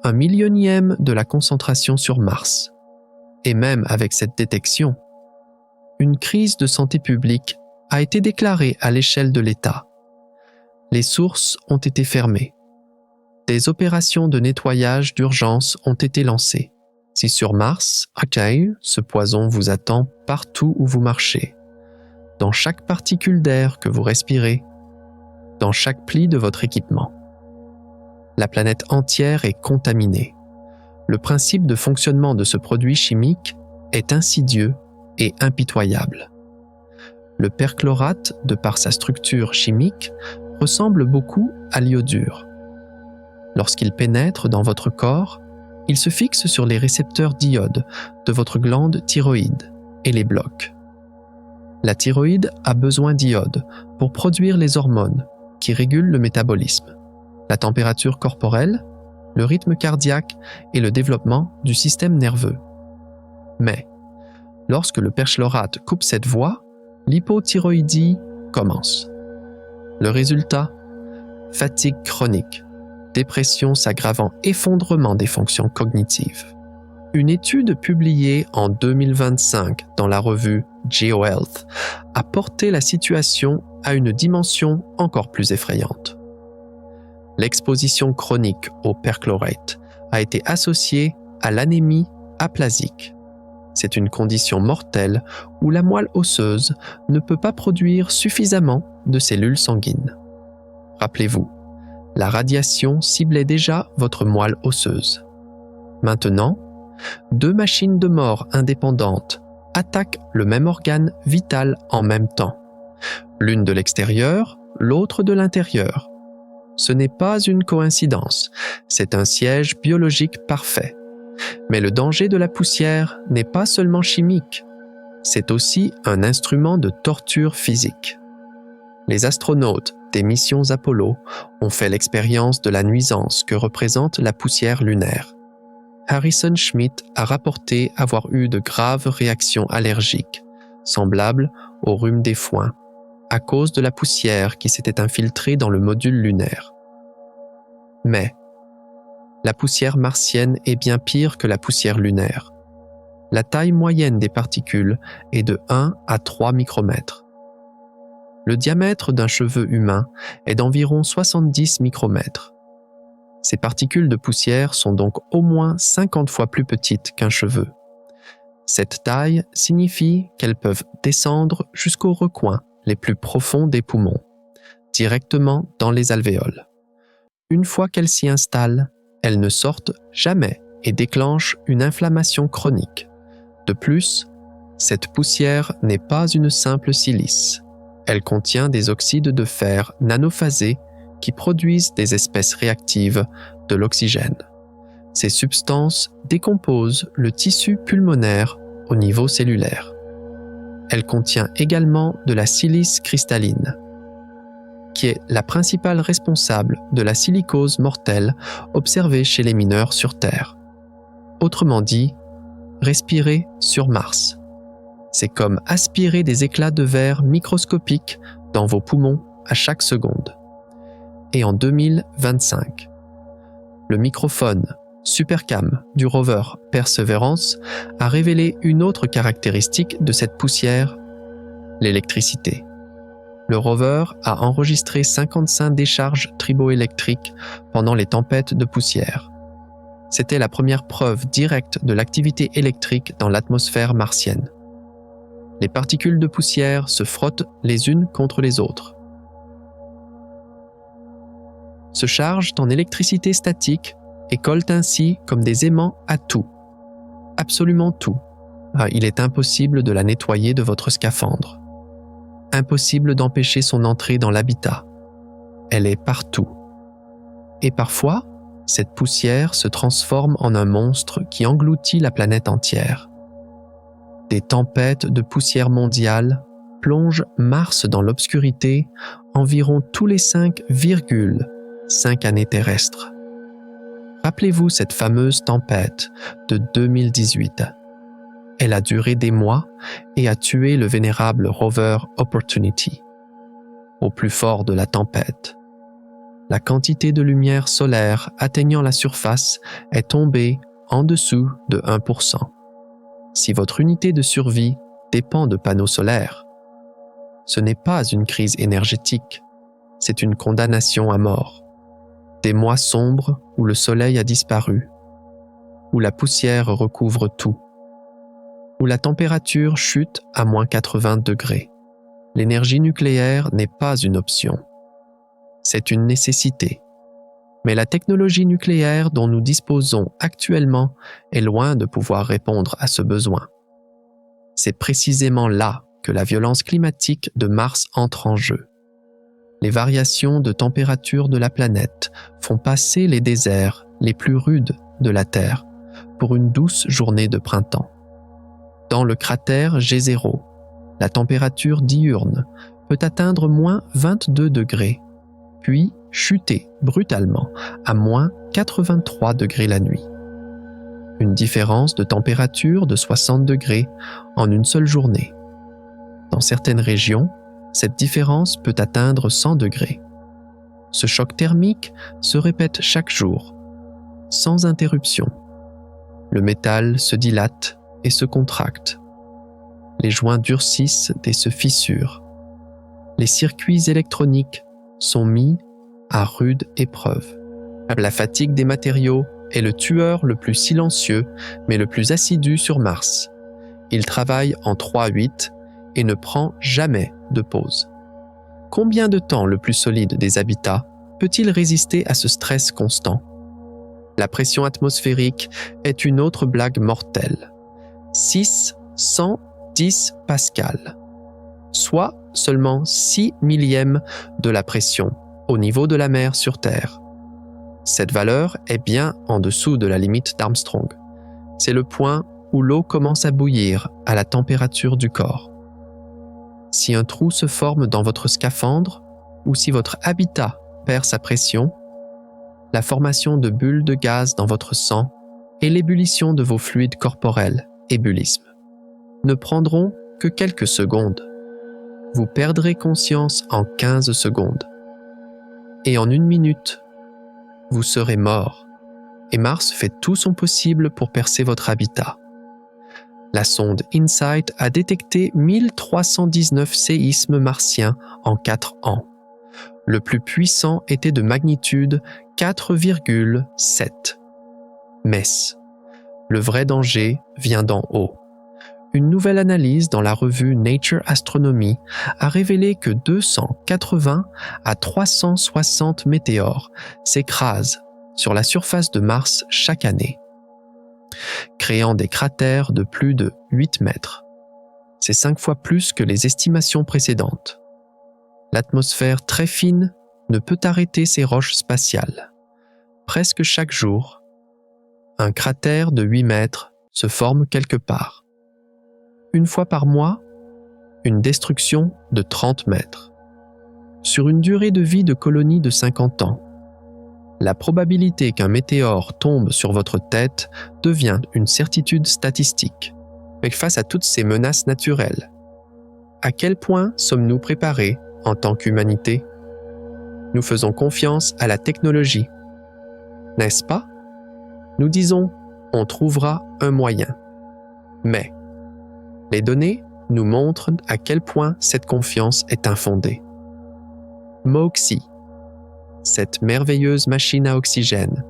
1/1000e de la concentration sur Mars. Et même avec cette détection, une crise de santé publique a été déclarée à l'échelle de l'État. Les sources ont été fermées. Des opérations de nettoyage d'urgence ont été lancées. Si sur Mars, ce poison vous attend partout où vous marchez, dans chaque particule d'air que vous respirez, dans chaque pli de votre équipement. La planète entière est contaminée. Le principe de fonctionnement de ce produit chimique est insidieux et impitoyable. Le perchlorate, de par sa structure chimique, ressemble beaucoup à l'iodure. Lorsqu'il pénètre dans votre corps, il se fixe sur les récepteurs d'iode de votre glande thyroïde et les bloque. La thyroïde a besoin d'iode pour produire les hormones qui régulent le métabolisme, la température corporelle, le rythme cardiaque et le développement du système nerveux. Mais, lorsque le perchlorate coupe cette voie, l'hypothyroïdie commence. Le résultat? Fatigue chronique, dépression s'aggravant, effondrement des fonctions cognitives. Une étude publiée en 2025 dans la revue GeoHealth a porté la situation à une dimension encore plus effrayante. L'exposition chronique au perchlorate a été associée à l'anémie aplasique. C'est une condition mortelle où la moelle osseuse ne peut pas produire suffisamment de cellules sanguines. Rappelez-vous, la radiation ciblait déjà votre moelle osseuse. Maintenant, 2 machines de mort indépendantes attaquent le même organe vital en même temps. L'une de l'extérieur, l'autre de l'intérieur. Ce n'est pas une coïncidence, c'est un siège biologique parfait. Mais le danger de la poussière n'est pas seulement chimique, c'est aussi un instrument de torture physique. Les astronautes des missions Apollo ont fait l'expérience de la nuisance que représente la poussière lunaire. Harrison Schmitt a rapporté avoir eu de graves réactions allergiques, semblables au rhume des foins, à cause de la poussière qui s'était infiltrée dans le module lunaire. Mais la poussière martienne est bien pire que la poussière lunaire. La taille moyenne des particules est de 1 à 3 micromètres. Le diamètre d'un cheveu humain est d'environ 70 micromètres. Ces particules de poussière sont donc au moins 50 fois plus petites qu'un cheveu. Cette taille signifie qu'elles peuvent descendre jusqu'aux recoins les plus profonds des poumons, directement dans les alvéoles. Une fois qu'elles s'y installent, elles ne sortent jamais et déclenchent une inflammation chronique. De plus, cette poussière n'est pas une simple silice. Elle contient des oxydes de fer nanophasés qui produisent des espèces réactives de l'oxygène. Ces substances décomposent le tissu pulmonaire au niveau cellulaire. Elle contient également de la silice cristalline, qui est la principale responsable de la silicose mortelle observée chez les mineurs sur Terre. Autrement dit, respirer sur Mars. C'est comme aspirer des éclats de verre microscopiques dans vos poumons à chaque seconde. Et en 2025, le microphone SuperCam du rover Perseverance a révélé une autre caractéristique de cette poussière, l'électricité. Le rover a enregistré 55 décharges triboélectriques pendant les tempêtes de poussière. C'était la première preuve directe de l'activité électrique dans l'atmosphère martienne. Les particules de poussière se frottent les unes contre les autres, se chargent en électricité statique et collent ainsi comme des aimants à tout, absolument tout. Il est impossible de la nettoyer de votre scaphandre. Impossible d'empêcher son entrée dans l'habitat. Elle est partout. Et parfois, cette poussière se transforme en un monstre qui engloutit la planète entière. Des tempêtes de poussière mondiale plongent Mars dans l'obscurité environ tous les 5,5 années terrestres. Rappelez-vous cette fameuse tempête de 2018. Elle a duré des mois et a tué le vénérable rover Opportunity. Au plus fort de la tempête, la quantité de lumière solaire atteignant la surface est tombée en dessous de 1%. Si votre unité de survie dépend de panneaux solaires, ce n'est pas une crise énergétique, c'est une condamnation à mort. Des mois sombres où le soleil a disparu, où la poussière recouvre tout, où la température chute à moins 80 degrés. L'énergie nucléaire n'est pas une option. C'est une nécessité. Mais la technologie nucléaire dont nous disposons actuellement est loin de pouvoir répondre à ce besoin. C'est précisément là que la violence climatique de Mars entre en jeu. Les variations de température de la planète font passer les déserts les plus rudes de la Terre pour une douce journée de printemps. Dans le cratère G0, la température diurne peut atteindre moins 22 degrés, puis chuter brutalement à moins 83 degrés la nuit. Une différence de température de 60 degrés en une seule journée. Dans certaines régions, cette différence peut atteindre 100 degrés. Ce choc thermique se répète chaque jour, sans interruption. Le métal se dilate et se contracte. Les joints durcissent et se fissurent. Les circuits électroniques sont mis à rude épreuve. La fatigue des matériaux est le tueur le plus silencieux mais le plus assidu sur Mars. Il travaille en 3-8 et ne prend jamais de pause. Combien de temps le plus solide des habitats peut-il résister à ce stress constant? La pression atmosphérique est une autre blague mortelle. 610 pascal, soit seulement 6 millièmes de la pression au niveau de la mer sur Terre. Cette valeur est bien en dessous de la limite d'Armstrong. C'est le point où l'eau commence à bouillir à la température du corps. Si un trou se forme dans votre scaphandre ou si votre habitat perd sa pression, la formation de bulles de gaz dans votre sang et l'ébullition de vos fluides corporels, ébullisme, ne prendront que quelques secondes. Vous perdrez conscience en 15 secondes. Et en 1 minute, vous serez mort. Et Mars fait tout son possible pour percer votre habitat. La sonde InSight a détecté 1319 séismes martiens en 4 ans. Le plus puissant était de magnitude 4,7. Mais le vrai danger vient d'en haut. Une nouvelle analyse dans la revue Nature Astronomy a révélé que 280 à 360 météores s'écrasent sur la surface de Mars chaque année, créant des cratères de plus de 8 mètres. C'est 5 fois plus que les estimations précédentes. L'atmosphère très fine ne peut arrêter ces roches spatiales. Presque chaque jour, un cratère de 8 mètres se forme quelque part. Une fois par mois, une destruction de 30 mètres. Sur une durée de vie de colonie de 50 ans, la probabilité qu'un météore tombe sur votre tête devient une certitude statistique. Mais face à toutes ces menaces naturelles, à quel point sommes-nous préparés en tant qu'humanité? Nous faisons confiance à la technologie, n'est-ce pas? Nous disons, on trouvera un moyen. Mais les données nous montrent à quel point cette confiance est infondée. Moxie, cette merveilleuse machine à oxygène,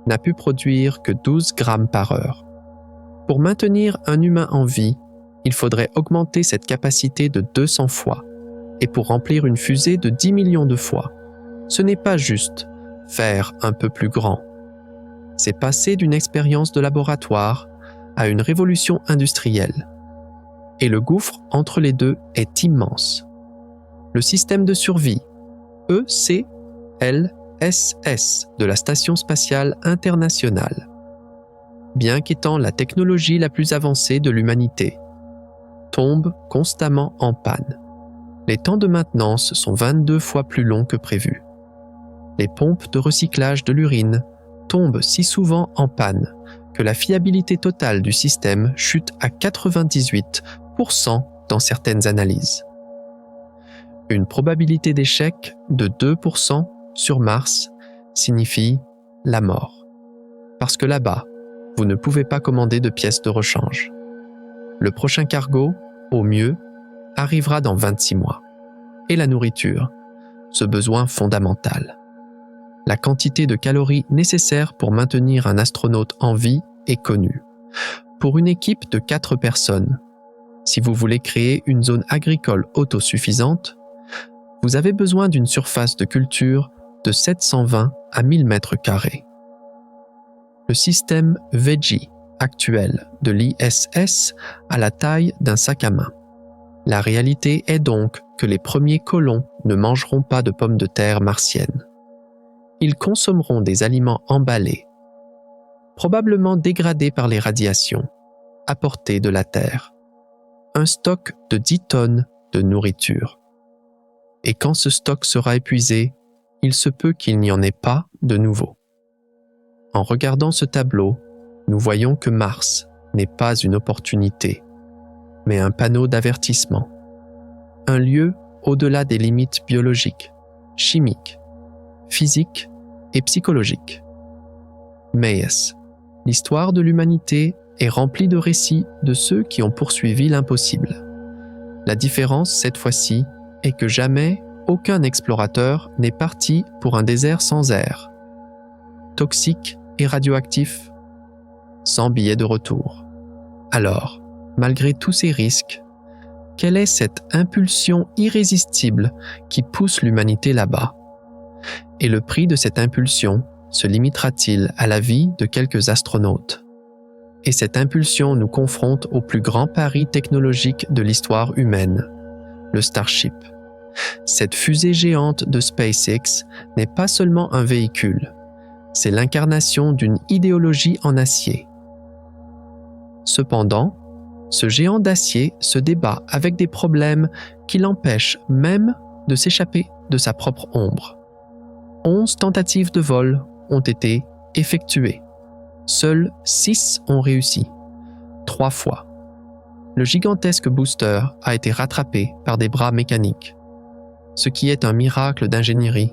n'a pu produire que 12 grammes par heure. Pour maintenir un humain en vie, il faudrait augmenter cette capacité de 200 fois. Et pour remplir une fusée de 10 millions de fois, ce n'est pas juste faire un peu plus grand. C'est passer d'une expérience de laboratoire à une révolution industrielle. Et le gouffre entre les deux est immense. Le système de survie, ECLSS de la Station spatiale internationale, bien qu'étant la technologie la plus avancée de l'humanité, tombe constamment en panne. Les temps de maintenance sont 22 fois plus longs que prévu. Les pompes de recyclage de l'urine tombent si souvent en panne que la fiabilité totale du système chute à 98% dans certaines analyses. Une probabilité d'échec de 2% sur Mars signifie la mort. Parce que là-bas, vous ne pouvez pas commander de pièces de rechange. Le prochain cargo, au mieux, arrivera dans 26 mois. Et la nourriture, ce besoin fondamental. La quantité de calories nécessaires pour maintenir un astronaute en vie est connue. Pour une équipe de 4 personnes, si vous voulez créer une zone agricole autosuffisante, vous avez besoin d'une surface de culture de 720 à 1000 mètres carrés. Le système Veggie actuel de l'ISS a la taille d'un sac à main. La réalité est donc que les premiers colons ne mangeront pas de pommes de terre martiennes. Ils consommeront des aliments emballés, probablement dégradés par les radiations, apportés de la Terre. Un stock de 10 tonnes de nourriture. Et quand ce stock sera épuisé, il se peut qu'il n'y en ait pas de nouveau. En regardant ce tableau, nous voyons que Mars n'est pas une opportunité, mais un panneau d'avertissement. Un lieu au-delà des limites biologiques, chimiques, physiques et psychologiques. Mayes, l'histoire de l'humanité est remplie de récits de ceux qui ont poursuivi l'impossible. La différence, cette fois-ci, est que jamais aucun explorateur n'est parti pour un désert sans air, toxique et radioactif, sans billet de retour. Alors, malgré tous ces risques, quelle est cette impulsion irrésistible qui pousse l'humanité là-bas? Et le prix de cette impulsion se limitera-t-il à la vie de quelques astronautes? Et cette impulsion nous confronte au plus grand pari technologique de l'histoire humaine, le Starship. Cette fusée géante de SpaceX n'est pas seulement un véhicule, c'est l'incarnation d'une idéologie en acier. Cependant, ce géant d'acier se débat avec des problèmes qui l'empêchent même de s'échapper de sa propre ombre. 11 tentatives de vol ont été effectuées. Seules 6 ont réussi, 3 fois. Le gigantesque booster a été rattrapé par des bras mécaniques, ce qui est un miracle d'ingénierie.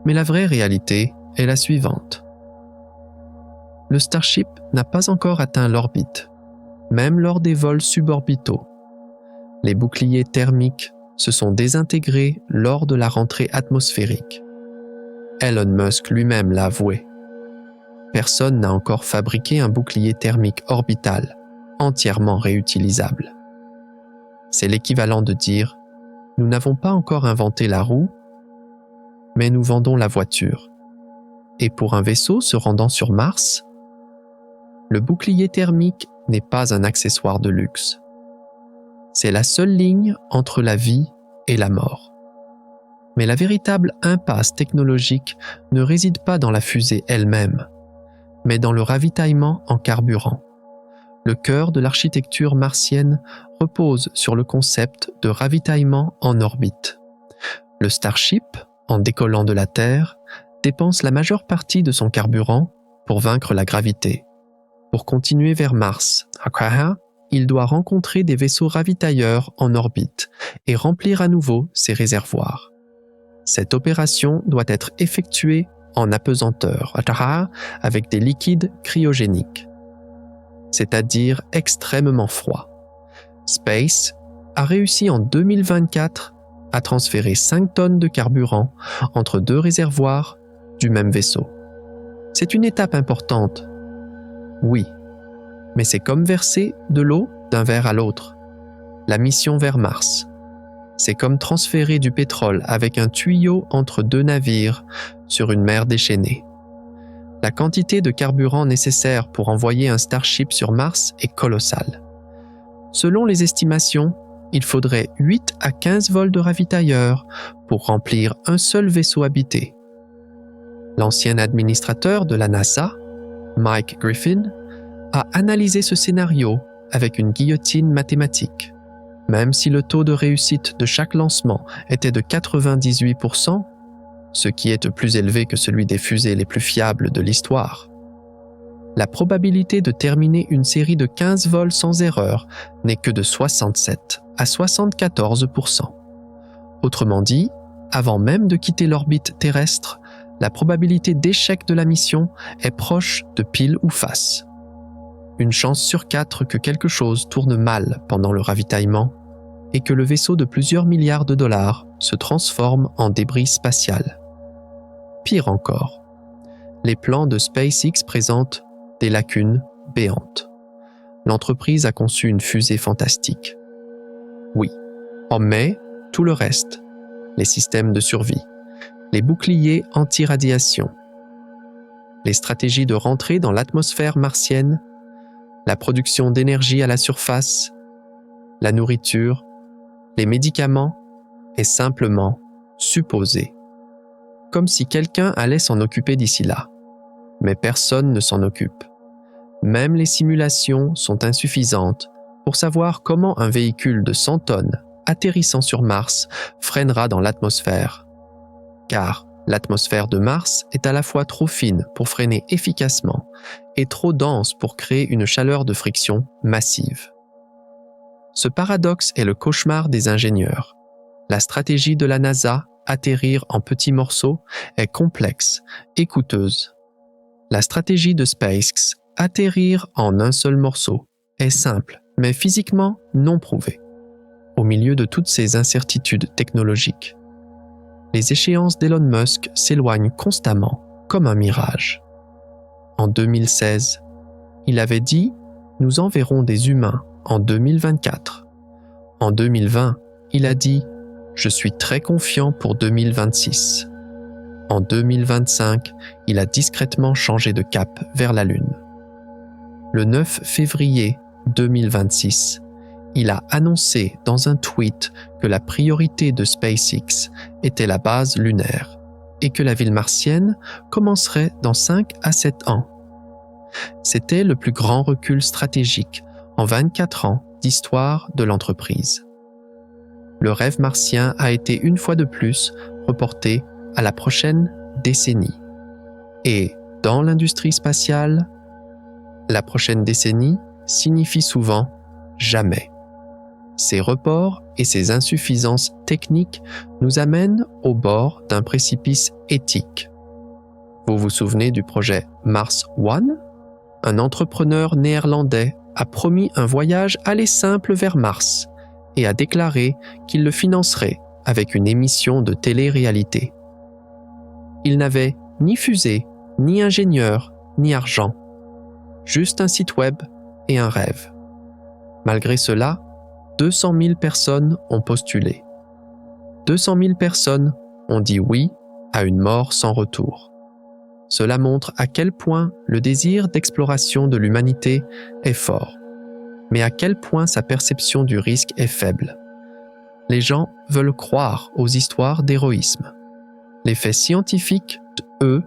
Mais la vraie réalité est la suivante. Le Starship n'a pas encore atteint l'orbite, même lors des vols suborbitaux. Les boucliers thermiques se sont désintégrés lors de la rentrée atmosphérique. Elon Musk lui-même l'a avoué. Personne n'a encore fabriqué un bouclier thermique orbital entièrement réutilisable. C'est l'équivalent de dire « Nous n'avons pas encore inventé la roue, mais nous vendons la voiture. » Et pour un vaisseau se rendant sur Mars, le bouclier thermique n'est pas un accessoire de luxe. C'est la seule ligne entre la vie et la mort. Mais la véritable impasse technologique ne réside pas dans la fusée elle-même, mais dans le ravitaillement en carburant. Le cœur de l'architecture martienne repose sur le concept de ravitaillement en orbite. Le Starship, en décollant de la Terre, dépense la majeure partie de son carburant pour vaincre la gravité. Pour continuer vers Mars, il doit rencontrer des vaisseaux ravitailleurs en orbite et remplir à nouveau ses réservoirs. Cette opération doit être effectuée en apesanteur, avec des liquides cryogéniques, c'est-à-dire extrêmement froids. Space a réussi en 2024 à transférer 5 tonnes de carburant entre 2 réservoirs du même vaisseau. C'est une étape importante, oui, mais c'est comme verser de l'eau d'un verre à l'autre. La mission vers Mars, c'est comme transférer du pétrole avec un tuyau entre 2 navires sur une mer déchaînée. La quantité de carburant nécessaire pour envoyer un Starship sur Mars est colossale. Selon les estimations, il faudrait 8 à 15 vols de ravitailleurs pour remplir un seul vaisseau habité. L'ancien administrateur de la NASA, Mike Griffin, a analysé ce scénario avec une guillotine mathématique. Même si le taux de réussite de chaque lancement était de 98%, ce qui est plus élevé que celui des fusées les plus fiables de l'histoire, la probabilité de terminer une série de 15 vols sans erreur n'est que de 67 à 74%. Autrement dit, avant même de quitter l'orbite terrestre, la probabilité d'échec de la mission est proche de pile ou face. Une chance sur 4 que quelque chose tourne mal pendant le ravitaillement et que le vaisseau de plusieurs milliards de dollars se transforme en débris spatial. Pire encore, les plans de SpaceX présentent des lacunes béantes. L'entreprise a conçu une fusée fantastique. Oui, mais tout le reste, les systèmes de survie, les boucliers anti-radiation, les stratégies de rentrée dans l'atmosphère martienne, la production d'énergie à la surface, la nourriture, les médicaments est simplement supposé. Comme si quelqu'un allait s'en occuper d'ici là. Mais personne ne s'en occupe. Même les simulations sont insuffisantes pour savoir comment un véhicule de 100 tonnes atterrissant sur Mars freinera dans l'atmosphère. Car l'atmosphère de Mars est à la fois trop fine pour freiner efficacement et trop dense pour créer une chaleur de friction massive. Ce paradoxe est le cauchemar des ingénieurs. La stratégie de la NASA, atterrir en petits morceaux, est complexe et coûteuse. La stratégie de SpaceX, atterrir en un seul morceau, est simple, mais physiquement non prouvée. Au milieu de toutes ces incertitudes technologiques, les échéances d'Elon Musk s'éloignent constamment, comme un mirage. En 2016, il avait dit « Nous enverrons des humains en 2024 ». En 2020, il a dit « Je suis très confiant pour 2026 ». En 2025, il a discrètement changé de cap vers la Lune. Le 9 février 2026, il a annoncé dans un tweet que la priorité de SpaceX était la base lunaire et que la ville martienne commencerait dans 5 à 7 ans. C'était le plus grand recul stratégique en 24 ans d'histoire de l'entreprise. Le rêve martien a été une fois de plus reporté à la prochaine décennie. Et dans l'industrie spatiale, la prochaine décennie signifie souvent jamais. Ces reports et ces insuffisances techniques nous amènent au bord d'un précipice éthique. Vous vous souvenez du projet Mars One ? Un entrepreneur néerlandais a promis un voyage aller simple vers Mars et a déclaré qu'il le financerait avec une émission de télé-réalité. Il n'avait ni fusée, ni ingénieur, ni argent. Juste un site web et un rêve. Malgré cela, 200 000 personnes ont postulé. 200 000 personnes ont dit oui à une mort sans retour. Cela montre à quel point le désir d'exploration de l'humanité est fort, mais à quel point sa perception du risque est faible. Les gens veulent croire aux histoires d'héroïsme. Les faits scientifiques, eux,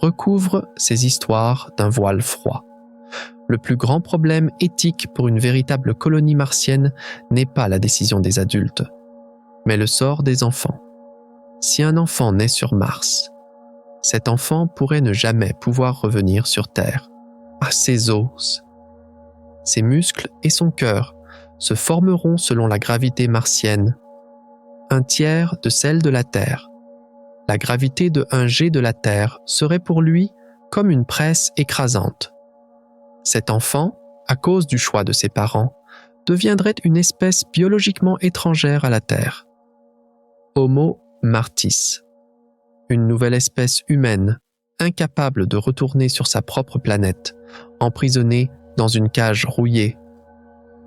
recouvrent ces histoires d'un voile froid. Le plus grand problème éthique pour une véritable colonie martienne n'est pas la décision des adultes, mais le sort des enfants. Si un enfant naît sur Mars, cet enfant pourrait ne jamais pouvoir revenir sur Terre. À ses os, ses muscles et son cœur se formeront selon la gravité martienne, un tiers de celle de la Terre. La gravité de un jet de la Terre serait pour lui comme une presse écrasante. Cet enfant, à cause du choix de ses parents, deviendrait une espèce biologiquement étrangère à la Terre. Homo martis, une nouvelle espèce humaine, incapable de retourner sur sa propre planète, emprisonnée dans une cage rouillée.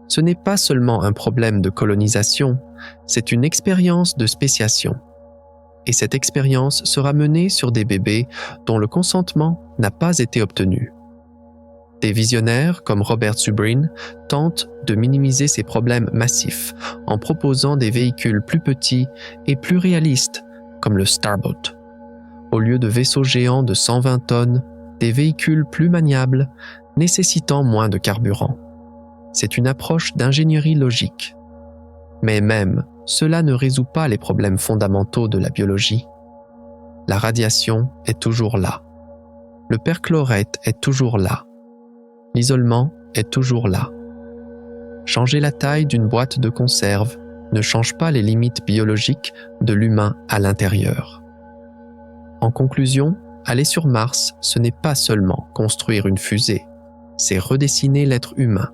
Ce n'est pas seulement un problème de colonisation, c'est une expérience de spéciation. Et cette expérience sera menée sur des bébés dont le consentement n'a pas été obtenu. Des visionnaires comme Robert Zubrin tentent de minimiser ces problèmes massifs en proposant des véhicules plus petits et plus réalistes comme le Starboat. Au lieu de vaisseaux géants de 120 tonnes, des véhicules plus maniables nécessitant moins de carburant. C'est une approche d'ingénierie logique. Mais même, cela ne résout pas les problèmes fondamentaux de la biologie. La radiation est toujours là. Le perchlorate est toujours là. L'isolement est toujours là. Changer la taille d'une boîte de conserve ne change pas les limites biologiques de l'humain à l'intérieur. En conclusion, aller sur Mars, ce n'est pas seulement construire une fusée, c'est redessiner l'être humain.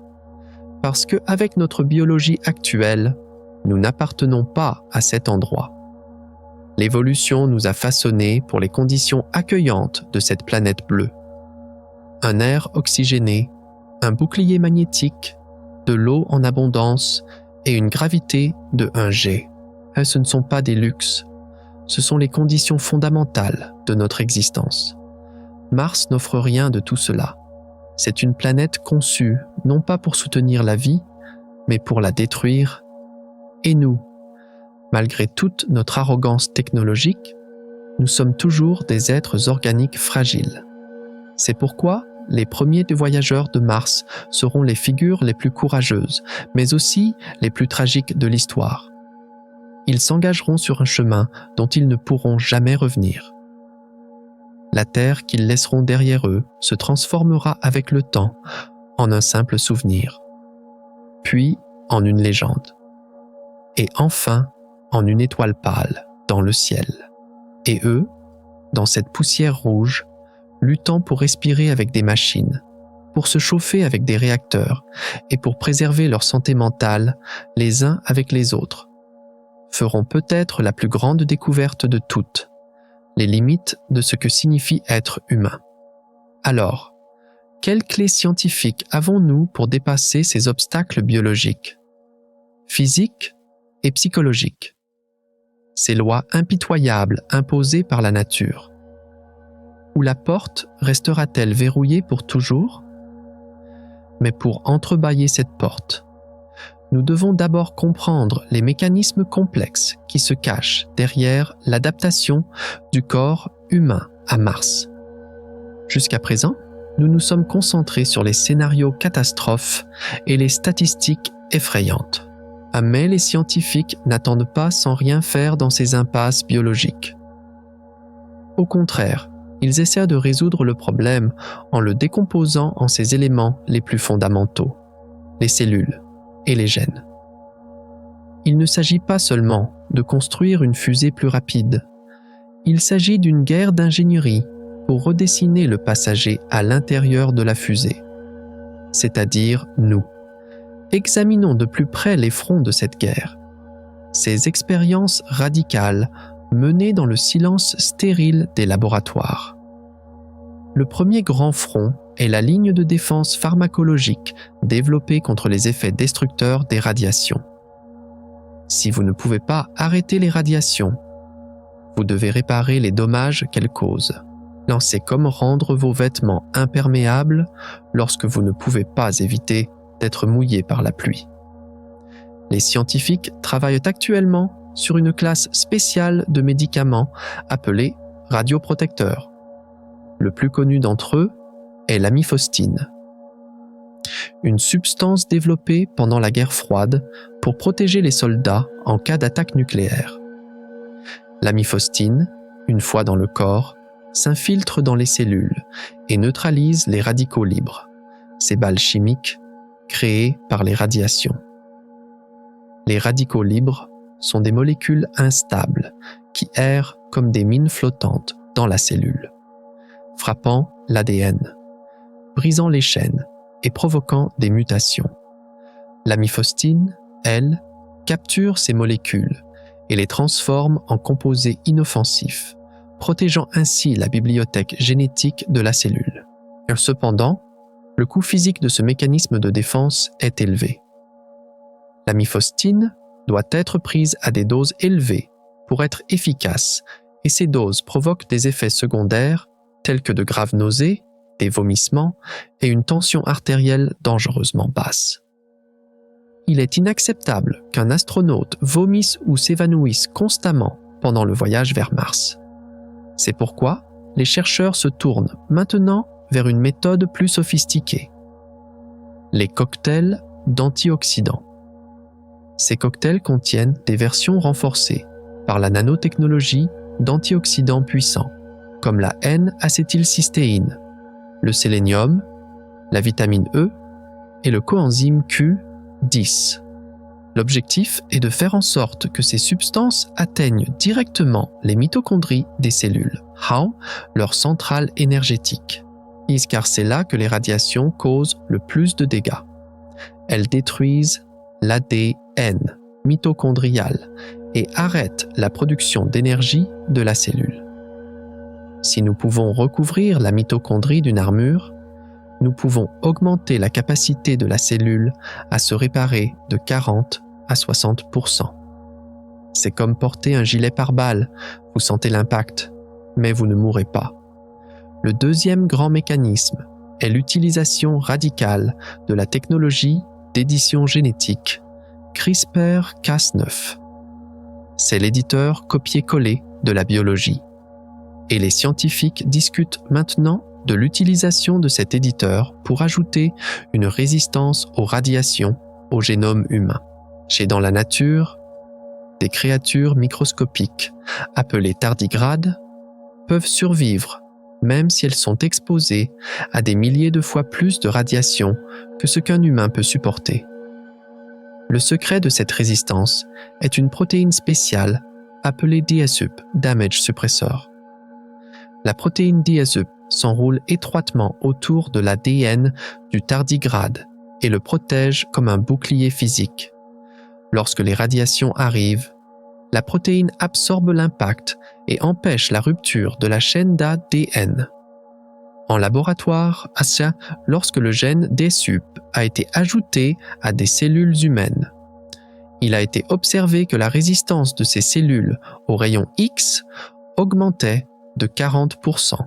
Parce qu'avec notre biologie actuelle, nous n'appartenons pas à cet endroit. L'évolution nous a façonnés pour les conditions accueillantes de cette planète bleue. Un air oxygéné, un bouclier magnétique, de l'eau en abondance et une gravité de 1 G. Ce ne sont pas des luxes, ce sont les conditions fondamentales de notre existence. Mars n'offre rien de tout cela. C'est une planète conçue non pas pour soutenir la vie, mais pour la détruire. Et nous, malgré toute notre arrogance technologique, nous sommes toujours des êtres organiques fragiles. C'est pourquoi les premiers voyageurs de Mars seront les figures les plus courageuses, mais aussi les plus tragiques de l'histoire. Ils s'engageront sur un chemin dont ils ne pourront jamais revenir. La Terre qu'ils laisseront derrière eux se transformera avec le temps en un simple souvenir, puis en une légende, et enfin en une étoile pâle dans le ciel. Et eux, dans cette poussière rouge, luttant pour respirer avec des machines, pour se chauffer avec des réacteurs et pour préserver leur santé mentale les uns avec les autres, feront peut-être la plus grande découverte de toutes, les limites de ce que signifie être humain. Alors, quelles clés scientifiques avons-nous pour dépasser ces obstacles biologiques, physiques et psychologiques, ces lois impitoyables imposées par la nature? Ou la porte restera-t-elle verrouillée pour toujours? Mais pour entrebâiller cette porte, nous devons d'abord comprendre les mécanismes complexes qui se cachent derrière l'adaptation du corps humain à Mars. Jusqu'à présent, nous nous sommes concentrés sur les scénarios catastrophes et les statistiques effrayantes. Mais les scientifiques n'attendent pas sans rien faire dans ces impasses biologiques. Au contraire, ils essaient de résoudre le problème en le décomposant en ses éléments les plus fondamentaux, les cellules et les gènes. Il ne s'agit pas seulement de construire une fusée plus rapide, il s'agit d'une guerre d'ingénierie pour redessiner le passager à l'intérieur de la fusée, c'est-à-dire nous. Examinons de plus près les fronts de cette guerre, ces expériences radicales menées dans le silence stérile des laboratoires. Le premier grand front est la ligne de défense pharmacologique développée contre les effets destructeurs des radiations. Si vous ne pouvez pas arrêter les radiations, vous devez réparer les dommages qu'elles causent. C'est comme rendre vos vêtements imperméables lorsque vous ne pouvez pas éviter d'être mouillé par la pluie. Les scientifiques travaillent actuellement sur une classe spéciale de médicaments appelés radioprotecteurs. Le plus connu d'entre eux est l'amifostine, une substance développée pendant la guerre froide pour protéger les soldats en cas d'attaque nucléaire. L'amifostine, une fois dans le corps, s'infiltre dans les cellules et neutralise les radicaux libres, ces balles chimiques créées par les radiations. Les radicaux libres sont des molécules instables qui errent comme des mines flottantes dans la cellule, frappant l'ADN, brisant les chaînes et provoquant des mutations. L'amifostine, elle, capture ces molécules et les transforme en composés inoffensifs, protégeant ainsi la bibliothèque génétique de la cellule. Cependant, le coût physique de ce mécanisme de défense est élevé. L'amifostine doit être prise à des doses élevées pour être efficace et ces doses provoquent des effets secondaires tels que de graves nausées, des vomissements et une tension artérielle dangereusement basse. Il est inacceptable qu'un astronaute vomisse ou s'évanouisse constamment pendant le voyage vers Mars. C'est pourquoi les chercheurs se tournent maintenant vers une méthode plus sophistiquée. Les cocktails d'antioxydants. Ces cocktails contiennent des versions renforcées par la nanotechnologie d'antioxydants puissants, comme la N-acétylcystéine, le sélénium, la vitamine E et le coenzyme Q10. L'objectif est de faire en sorte que ces substances atteignent directement les mitochondries des cellules, leur centrale énergétique, car c'est là que les radiations causent le plus de dégâts. Elles détruisent l'ADN mitochondrial et arrêtent la production d'énergie de la cellule. Si nous pouvons recouvrir la mitochondrie d'une armure, nous pouvons augmenter la capacité de la cellule à se réparer de 40 à 60%. C'est comme porter un gilet pare-balles, vous sentez l'impact, mais vous ne mourrez pas. Le deuxième grand mécanisme est l'utilisation radicale de la technologie d'édition génétique CRISPR-Cas9. C'est l'éditeur copier-coller de la biologie. Et les scientifiques discutent maintenant de l'utilisation de cet éditeur pour ajouter une résistance aux radiations au génome humain. Chez dans la nature, des créatures microscopiques, appelées tardigrades, peuvent survivre même si elles sont exposées à des milliers de fois plus de radiation que ce qu'un humain peut supporter. Le secret de cette résistance est une protéine spéciale appelée DSUP, Damage Suppressor. La protéine DSUP s'enroule étroitement autour de l'ADN du tardigrade et le protège comme un bouclier physique. Lorsque les radiations arrivent, la protéine absorbe l'impact et empêche la rupture de la chaîne d'ADN. En laboratoire, lorsque le gène DSUP a été ajouté à des cellules humaines, il a été observé que la résistance de ces cellules aux rayons X augmentait de 40%.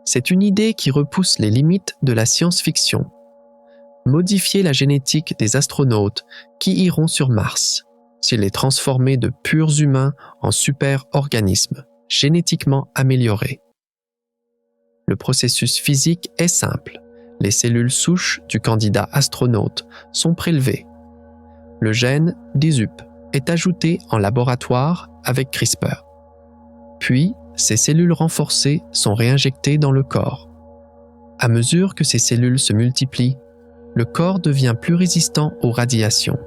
C'est une idée qui repousse les limites de la science-fiction. Modifier la génétique des astronautes qui iront sur Mars, c'est les transformer de purs humains en super-organismes, génétiquement améliorés. Le processus physique est simple. Les cellules souches du candidat astronaute sont prélevées. Le gène DSUP est ajouté en laboratoire avec CRISPR. Puis, ces cellules renforcées sont réinjectées dans le corps. À mesure que ces cellules se multiplient, le corps devient plus résistant aux radiations.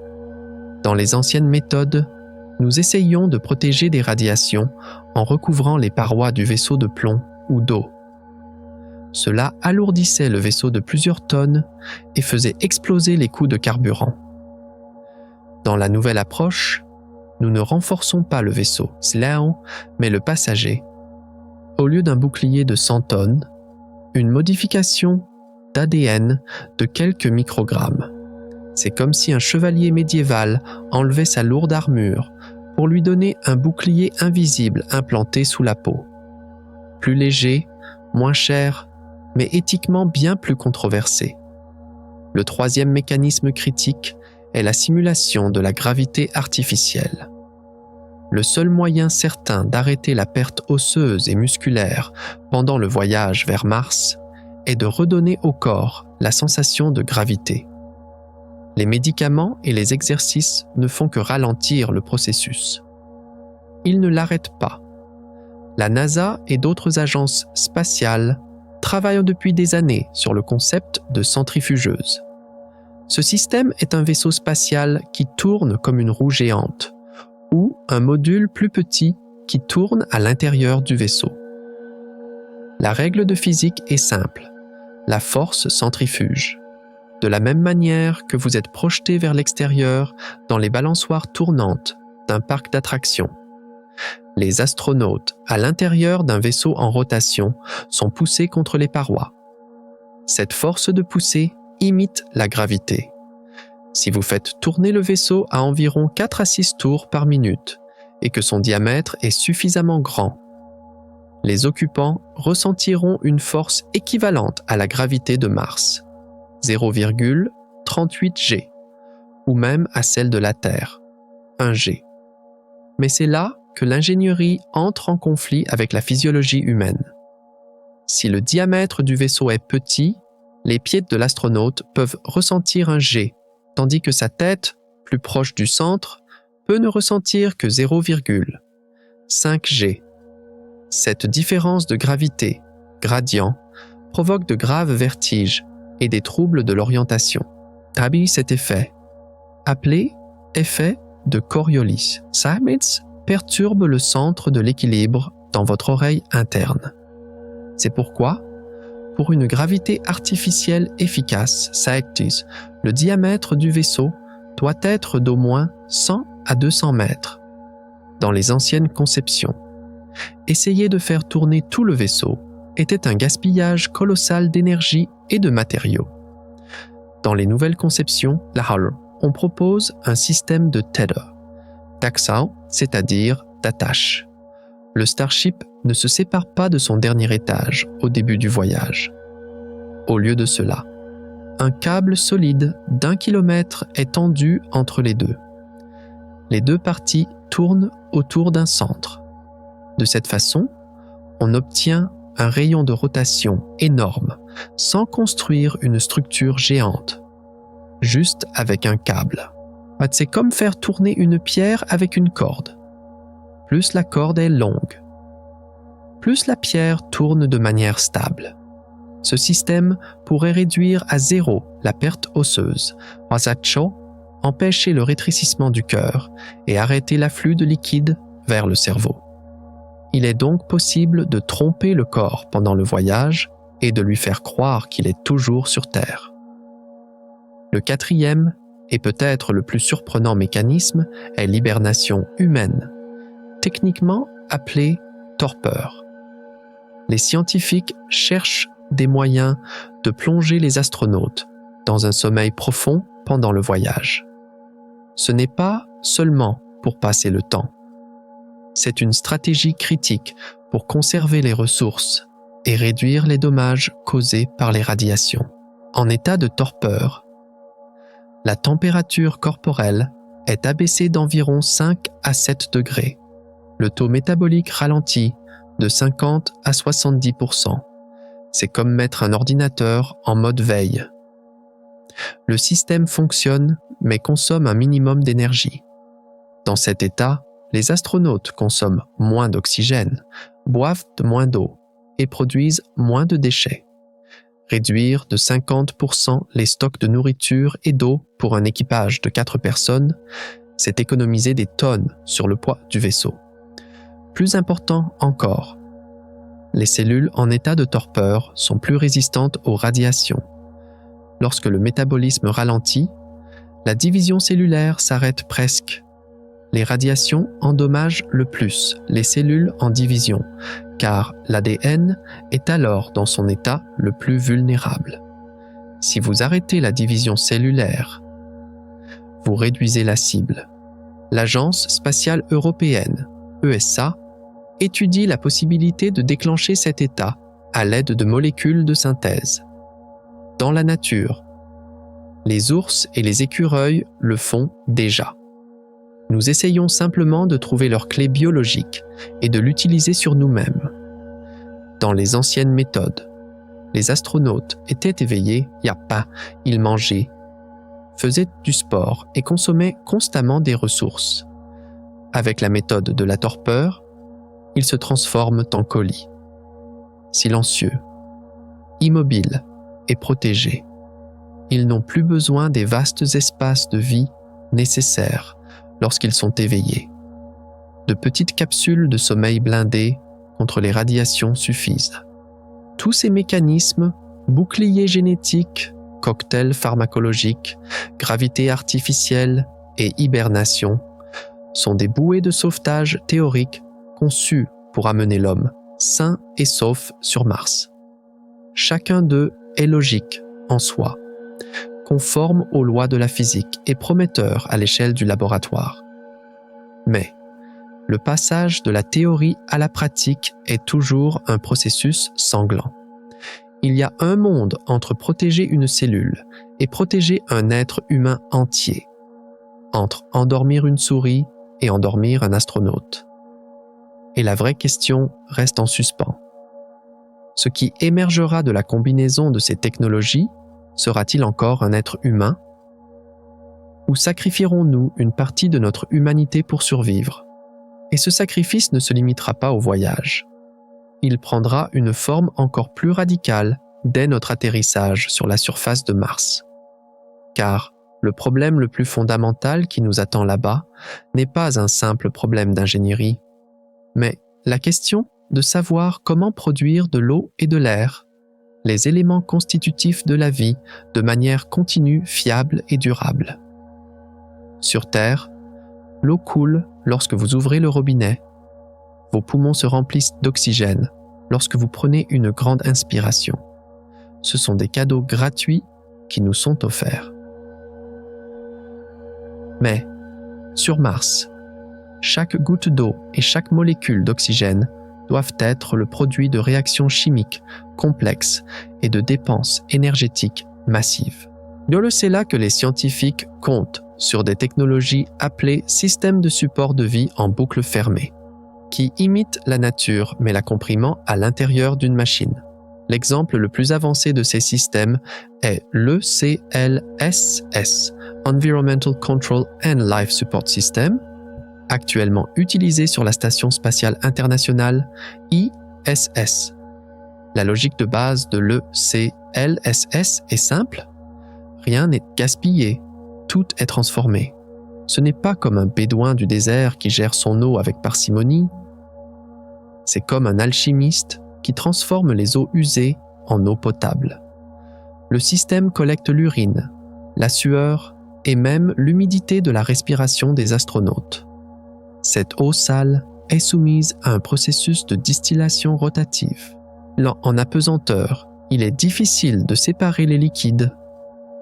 Dans les anciennes méthodes, nous essayions de protéger des radiations en recouvrant les parois du vaisseau de plomb ou d'eau. Cela alourdissait le vaisseau de plusieurs tonnes et faisait exploser les coûts de carburant. Dans la nouvelle approche, nous ne renforçons pas le vaisseau, mais le passager. Au lieu d'un bouclier de 100 tonnes, une modification d'ADN de quelques microgrammes. C'est comme si un chevalier médiéval enlevait sa lourde armure pour lui donner un bouclier invisible implanté sous la peau. Plus léger, moins cher, mais éthiquement bien plus controversé. Le troisième mécanisme critique est la simulation de la gravité artificielle. Le seul moyen certain d'arrêter la perte osseuse et musculaire pendant le voyage vers Mars est de redonner au corps la sensation de gravité. Les médicaments et les exercices ne font que ralentir le processus. Ils ne l'arrêtent pas. La NASA et d'autres agences spatiales travaillent depuis des années sur le concept de centrifugeuse. Ce système est un vaisseau spatial qui tourne comme une roue géante, ou un module plus petit qui tourne à l'intérieur du vaisseau. La règle de physique est simple, la force centrifuge. De la même manière que vous êtes projeté vers l'extérieur dans les balançoires tournantes d'un parc d'attractions. Les astronautes, à l'intérieur d'un vaisseau en rotation, sont poussés contre les parois. Cette force de poussée imite la gravité. Si vous faites tourner le vaisseau à environ 4 à 6 tours par minute et que son diamètre est suffisamment grand, les occupants ressentiront une force équivalente à la gravité de Mars, 0,38 G, ou même à celle de la Terre, 1 G. Mais c'est là que l'ingénierie entre en conflit avec la physiologie humaine. Si le diamètre du vaisseau est petit, les pieds de l'astronaute peuvent ressentir un G, tandis que sa tête, plus proche du centre, peut ne ressentir que 0,5 G. Cette différence de gravité, gradient, provoque de graves vertiges et des troubles de l'orientation. Tabi cet effet, appelé effet de Coriolis. Simons perturbe le centre de l'équilibre dans votre oreille interne. C'est pourquoi, pour une gravité artificielle efficace, SAECTIS, le diamètre du vaisseau doit être d'au moins 100 à 200 mètres. Dans les anciennes conceptions, essayer de faire tourner tout le vaisseau était un gaspillage colossal d'énergie et de matériaux. Dans les nouvelles conceptions, la Hull, on propose un système de tether, taxaw, c'est-à-dire d'attache. Le Starship ne se sépare pas de son dernier étage au début du voyage. Au lieu de cela, un câble solide d'1 kilomètre est tendu entre les deux. Les deux parties tournent autour d'un centre. De cette façon, on obtient un rayon de rotation énorme sans construire une structure géante, juste avec un câble. C'est comme faire tourner une pierre avec une corde. Plus la corde est longue, plus la pierre tourne de manière stable. Ce système pourrait réduire à zéro la perte osseuse, empêcher le rétrécissement du cœur et arrêter l'afflux de liquide vers le cerveau. Il est donc possible de tromper le corps pendant le voyage et de lui faire croire qu'il est toujours sur Terre. Le quatrième, et peut-être le plus surprenant mécanisme, est l'hibernation humaine, techniquement appelée torpeur. Les scientifiques cherchent des moyens de plonger les astronautes dans un sommeil profond pendant le voyage. Ce n'est pas seulement pour passer le temps. C'est une stratégie critique pour conserver les ressources et réduire les dommages causés par les radiations. En état de torpeur, la température corporelle est abaissée d'environ 5 à 7 degrés. Le taux métabolique ralentit de 50 à 70%. C'est comme mettre un ordinateur en mode veille. Le système fonctionne mais consomme un minimum d'énergie. Dans cet état, les astronautes consomment moins d'oxygène, boivent moins d'eau et produisent moins de déchets. Réduire de 50% les stocks de nourriture et d'eau pour un équipage de 4 personnes, c'est économiser des tonnes sur le poids du vaisseau. Plus important encore, les cellules en état de torpeur sont plus résistantes aux radiations. Lorsque le métabolisme ralentit, la division cellulaire s'arrête presque. Les radiations endommagent le plus les cellules en division, car l'ADN est alors dans son état le plus vulnérable. Si vous arrêtez la division cellulaire, vous réduisez la cible. L'Agence spatiale européenne, ESA, étudie la possibilité de déclencher cet état à l'aide de molécules de synthèse. Dans la nature, Les ours et les écureuils le font déjà. Nous essayons simplement de trouver leur clé biologique et de l'utiliser sur nous-mêmes. Dans les anciennes méthodes, les astronautes étaient éveillés, ils mangeaient, faisaient du sport et consommaient constamment des ressources. Avec la méthode de la torpeur, ils se transforment en colis. Silencieux, immobiles et protégés. Ils n'ont plus besoin des vastes espaces de vie nécessaires lorsqu'ils sont éveillés. De petites capsules de sommeil blindées contre les radiations suffisent. Tous ces mécanismes, boucliers génétiques, cocktails pharmacologiques, gravité artificielle et hibernation, sont des bouées de sauvetage théoriques conçues pour amener l'homme sain et sauf sur Mars. Chacun d'eux est logique en soi, conforme aux lois de la physique et prometteur à l'échelle du laboratoire. Mais le passage de la théorie à la pratique est toujours un processus sanglant. Il y a un monde entre protéger une cellule et protéger un être humain entier, entre endormir une souris et endormir un astronaute. Et la vraie question reste en suspens. Ce qui émergera de la combinaison de ces technologies sera-t-il encore un être humain? Ou sacrifierons-nous une partie de notre humanité pour survivre? Et ce sacrifice ne se limitera pas au voyage. Il prendra une forme encore plus radicale dès notre atterrissage sur la surface de Mars. Car le problème le plus fondamental qui nous attend là-bas n'est pas un simple problème d'ingénierie, mais la question de savoir comment produire de l'eau et de l'air, les éléments constitutifs de la vie, de manière continue, fiable et durable. Sur Terre, l'eau coule lorsque vous ouvrez le robinet. Vos poumons se remplissent d'oxygène lorsque vous prenez une grande inspiration. Ce sont des cadeaux gratuits qui nous sont offerts. Mais, sur Mars, chaque goutte d'eau et chaque molécule d'oxygène doivent être le produit de réactions chimiques complexes et de dépenses énergétiques massives. C'est là que les scientifiques comptent sur des technologies appelées systèmes de support de vie en boucle fermée, qui imitent la nature mais la comprimant à l'intérieur d'une machine. L'exemple le plus avancé de ces systèmes est l'ECLSS, Environmental Control and Life Support System, actuellement utilisé sur la Station spatiale internationale ISS. La logique de base de l'ECLSS est simple. Rien n'est gaspillé, tout est transformé. Ce n'est pas comme un bédouin du désert qui gère son eau avec parcimonie. C'est comme un alchimiste qui transforme les eaux usées en eau potable. Le système collecte l'urine, la sueur et même l'humidité de la respiration des astronautes. Cette eau sale est soumise à un processus de distillation rotative. En apesanteur, il est difficile de séparer les liquides.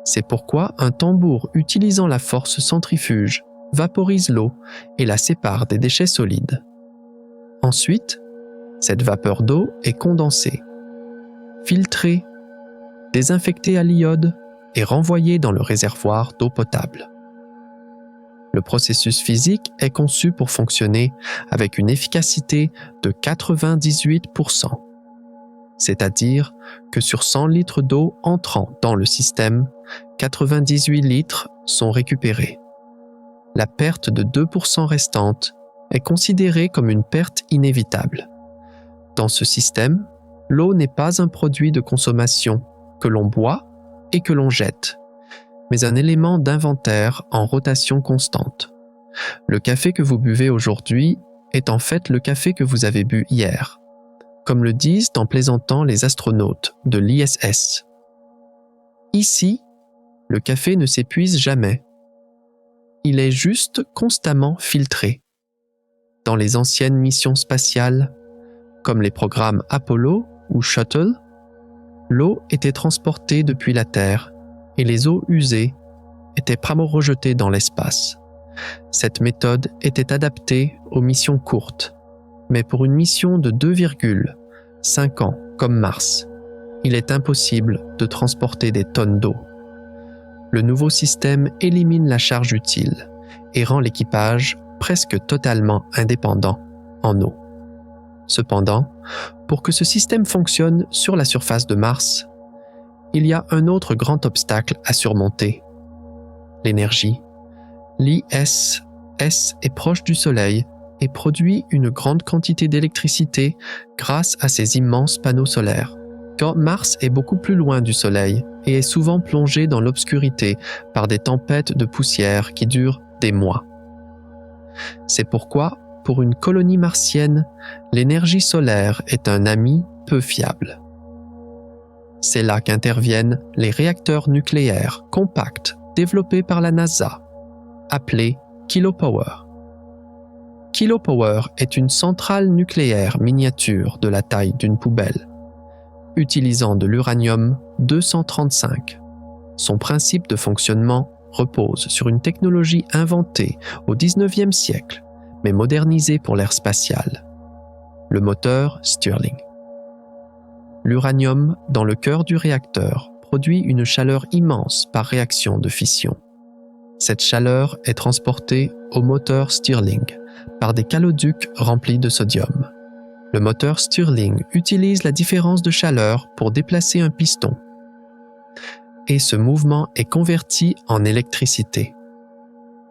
C'est pourquoi un tambour utilisant la force centrifuge vaporise l'eau et la sépare des déchets solides. Ensuite, cette vapeur d'eau est condensée, filtrée, désinfectée à l'iode et renvoyée dans le réservoir d'eau potable. Le processus physique est conçu pour fonctionner avec une efficacité de 98%. C'est-à-dire que sur 100 litres d'eau entrant dans le système, 98 litres sont récupérés. La perte de 2% restante est considérée comme une perte inévitable. Dans ce système, l'eau n'est pas un produit de consommation que l'on boit et que l'on jette, mais un élément d'inventaire en rotation constante. Le café que vous buvez aujourd'hui est en fait le café que vous avez bu hier, comme le disent en plaisantant les astronautes de l'ISS. Ici, le café ne s'épuise jamais. Il est juste constamment filtré. Dans les anciennes missions spatiales, comme les programmes Apollo ou Shuttle, l'eau était transportée depuis la Terre et les eaux usées étaient rejetées dans l'espace. Cette méthode était adaptée aux missions courtes, mais pour une mission de 2,5 ans comme Mars, il est impossible de transporter des tonnes d'eau. Le nouveau système élimine la charge utile et rend l'équipage presque totalement indépendant en eau. Cependant, pour que ce système fonctionne sur la surface de Mars, il y a un autre grand obstacle à surmonter: l'énergie. L'ISS est proche du Soleil et produit une grande quantité d'électricité grâce à ses immenses panneaux solaires. Quand Mars est beaucoup plus loin du Soleil et est souvent plongé dans l'obscurité par des tempêtes de poussière qui durent des mois. C'est pourquoi, pour une colonie martienne, l'énergie solaire est un ami peu fiable. C'est là qu'interviennent les réacteurs nucléaires compacts développés par la NASA, appelés Kilopower. Kilopower est une centrale nucléaire miniature de la taille d'une poubelle, utilisant de l'uranium-235. Son principe de fonctionnement repose sur une technologie inventée au XIXe siècle, mais modernisée pour l'ère spatiale: le moteur Stirling. L'uranium dans le cœur du réacteur produit une chaleur immense par réaction de fission. Cette chaleur est transportée au moteur Stirling par des caloducs remplis de sodium. Le moteur Stirling utilise la différence de chaleur pour déplacer un piston, et ce mouvement est converti en électricité.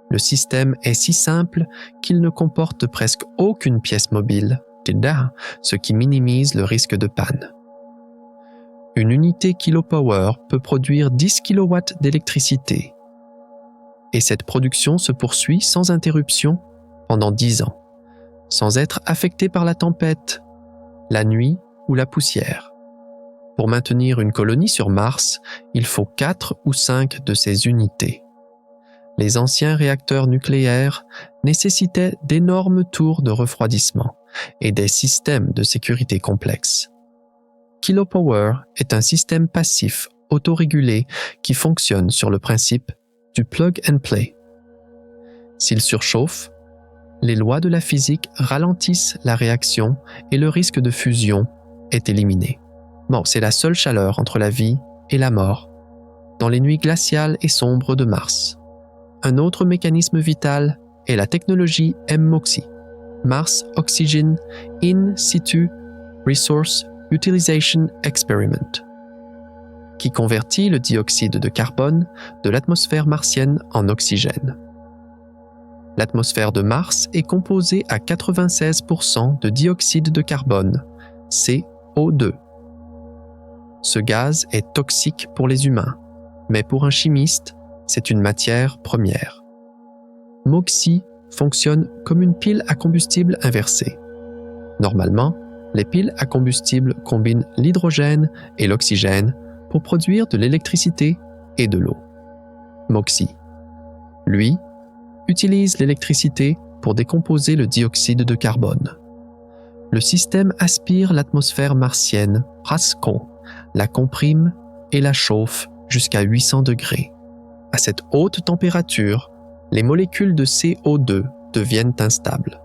Le système est si simple qu'il ne comporte presque aucune pièce mobile, ce qui minimise le risque de panne. Une unité Kilopower peut produire 10 kW d'électricité, et cette production se poursuit sans interruption pendant 10 ans, sans être affectée par la tempête, la nuit ou la poussière. Pour maintenir une colonie sur Mars, il faut 4 ou 5 de ces unités. Les anciens réacteurs nucléaires nécessitaient d'énormes tours de refroidissement et des systèmes de sécurité complexes. Kilopower est un système passif autorégulé qui fonctionne sur le principe du plug and play. S'il surchauffe, les lois de la physique ralentissent la réaction et le risque de fusion est éliminé. C'est la seule chaleur entre la vie et la mort, dans les nuits glaciales et sombres de Mars. Un autre mécanisme vital est la technologie MOXIE, Mars Oxygen In Situ Resource Utilization Experiment, qui convertit le dioxyde de carbone de l'atmosphère martienne en oxygène. L'atmosphère de Mars est composée à 96% de dioxyde de carbone, CO2. Ce gaz est toxique pour les humains, mais pour un chimiste, c'est une matière première. MOXIE fonctionne comme une pile à combustible inversée. Normalement, les piles à combustible combinent l'hydrogène et l'oxygène pour produire de l'électricité et de l'eau. MOXIE, lui, utilise l'électricité pour décomposer le dioxyde de carbone. Le système aspire l'atmosphère martienne, Prascon, la comprime et la chauffe jusqu'à 800 degrés. À cette haute température, les molécules de CO2 deviennent instables.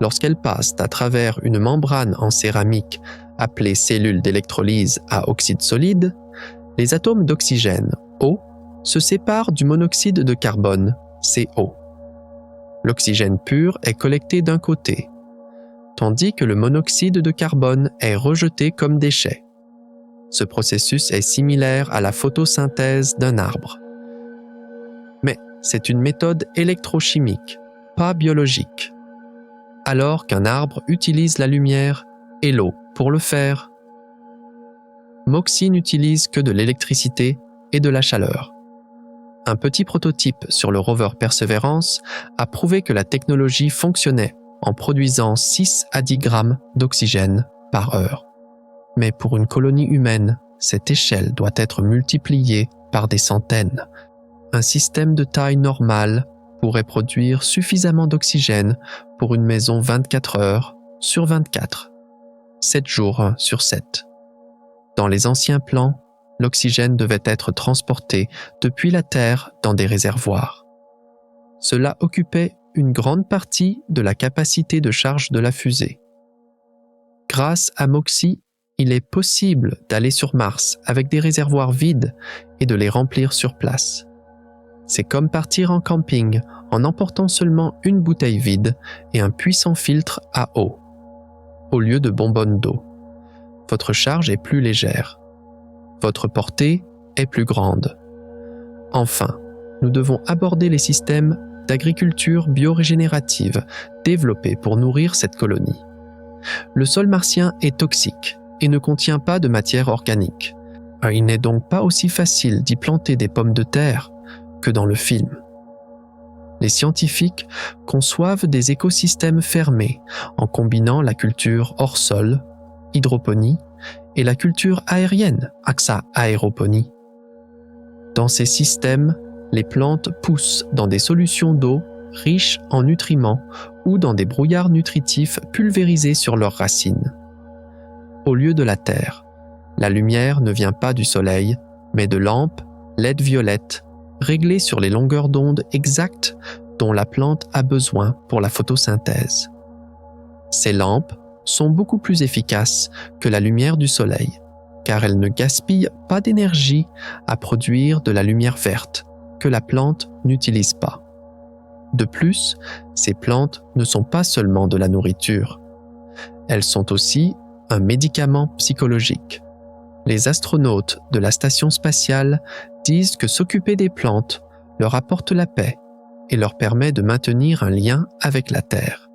Lorsqu'elles passent à travers une membrane en céramique appelée cellule d'électrolyse à oxyde solide, les atomes d'oxygène, O, se séparent du monoxyde de carbone, CO. L'oxygène pur est collecté d'un côté, tandis que le monoxyde de carbone est rejeté comme déchet. Ce processus est similaire à la photosynthèse d'un arbre. Mais c'est une méthode électrochimique, pas biologique. Alors qu'un arbre utilise la lumière et l'eau pour le faire, MOXIE n'utilise que de l'électricité et de la chaleur. Un petit prototype sur le rover Perseverance a prouvé que la technologie fonctionnait en produisant 6 à 10 grammes d'oxygène par heure. Mais pour une colonie humaine, cette échelle doit être multipliée par des centaines. Un système de taille normale pourrait produire suffisamment d'oxygène pour une maison 24 heures sur 24, 7 jours sur 7. Dans les anciens plans, l'oxygène devait être transporté depuis la Terre dans des réservoirs. Cela occupait une grande partie de la capacité de charge de la fusée. Grâce à MOXIE, Il est possible d'aller sur Mars avec des réservoirs vides et de les remplir sur place. C'est comme partir en camping en emportant seulement une bouteille vide et un puissant filtre à eau, au lieu de bonbonnes d'eau. Votre charge est plus légère. Votre portée est plus grande. Enfin, nous devons aborder les systèmes d'agriculture biorégénérative développés pour nourrir cette colonie. Le sol martien est toxique et ne contient pas de matière organique. Il n'est donc pas aussi facile d'y planter des pommes de terre que dans le film. Les scientifiques conçoivent des écosystèmes fermés en combinant la culture hors sol, hydroponie, et la culture aérienne, aéroponie. Dans ces systèmes, les plantes poussent dans des solutions d'eau riches en nutriments ou dans des brouillards nutritifs pulvérisés sur leurs racines. Au lieu de la terre, la lumière ne vient pas du soleil, mais de lampes LED violettes réglées sur les longueurs d'onde exactes dont la plante a besoin pour la photosynthèse. Ces lampes sont beaucoup plus efficaces que la lumière du soleil, car elles ne gaspillent pas d'énergie à produire de la lumière verte que la plante n'utilise pas. De plus, ces plantes ne sont pas seulement de la nourriture. Elles sont aussi un médicament psychologique. Les astronautes de la station spatiale disent que s'occuper des plantes leur apporte la paix et leur permet de maintenir un lien avec la Terre.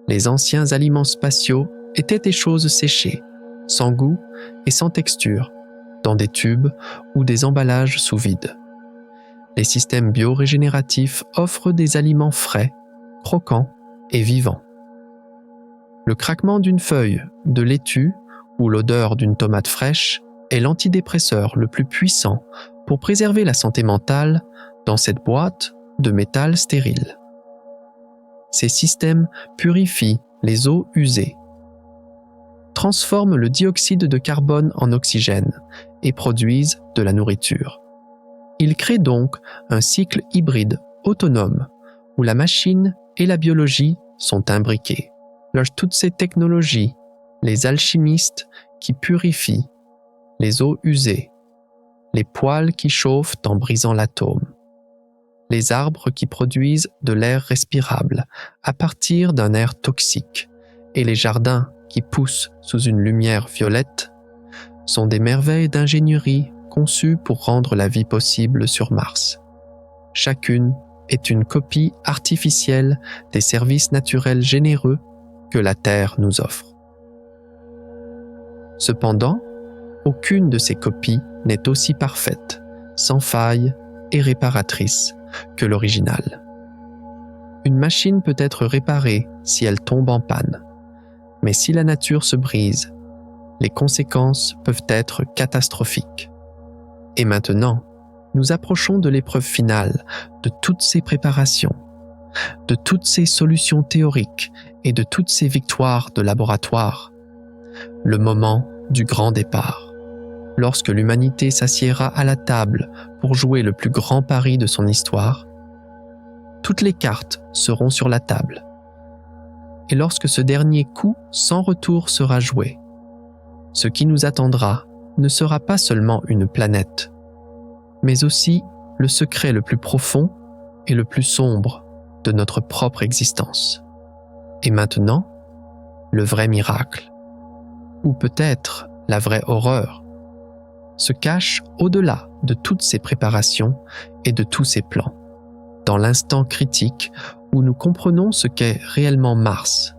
Les anciens aliments spatiaux étaient des choses séchées, sans goût et sans texture, dans des tubes ou des emballages sous vide. Les systèmes biorégénératifs offrent des aliments frais, croquants et vivants. Le craquement d'une feuille de laitue ou l'odeur d'une tomate fraîche est l'antidépresseur le plus puissant pour préserver la santé mentale dans cette boîte de métal stérile. Ces systèmes purifient les eaux usées, transforment le dioxyde de carbone en oxygène et produisent de la nourriture. Ils créent donc un cycle hybride autonome où la machine et la biologie sont imbriquées. Toutes ces technologies, les alchimistes qui purifient les eaux usées, les poêles qui chauffent en brisant l'atome, les arbres qui produisent de l'air respirable à partir d'un air toxique et les jardins qui poussent sous une lumière violette sont des merveilles d'ingénierie conçues pour rendre la vie possible sur Mars. Chacune est une copie artificielle des services naturels généreux que la Terre nous offre. Cependant, aucune de ces copies n'est aussi parfaite, sans faille et réparatrice que l'original. Une machine peut être réparée si elle tombe en panne, mais si la nature se brise, les conséquences peuvent être catastrophiques. Et maintenant, nous approchons de l'épreuve finale de toutes ces préparations, de toutes ces solutions théoriques et de toutes ces victoires de laboratoire, le moment du grand départ, lorsque l'humanité s'assiera à la table pour jouer le plus grand pari de son histoire. Toutes les cartes seront sur la table. Et lorsque ce dernier coup sans retour sera joué, ce qui nous attendra ne sera pas seulement une planète, mais aussi le secret le plus profond et le plus sombre de notre propre existence. Et maintenant, le vrai miracle, ou peut-être la vraie horreur, se cache au-delà de toutes ces préparations et de tous ces plans, dans l'instant critique où nous comprenons ce qu'est réellement Mars,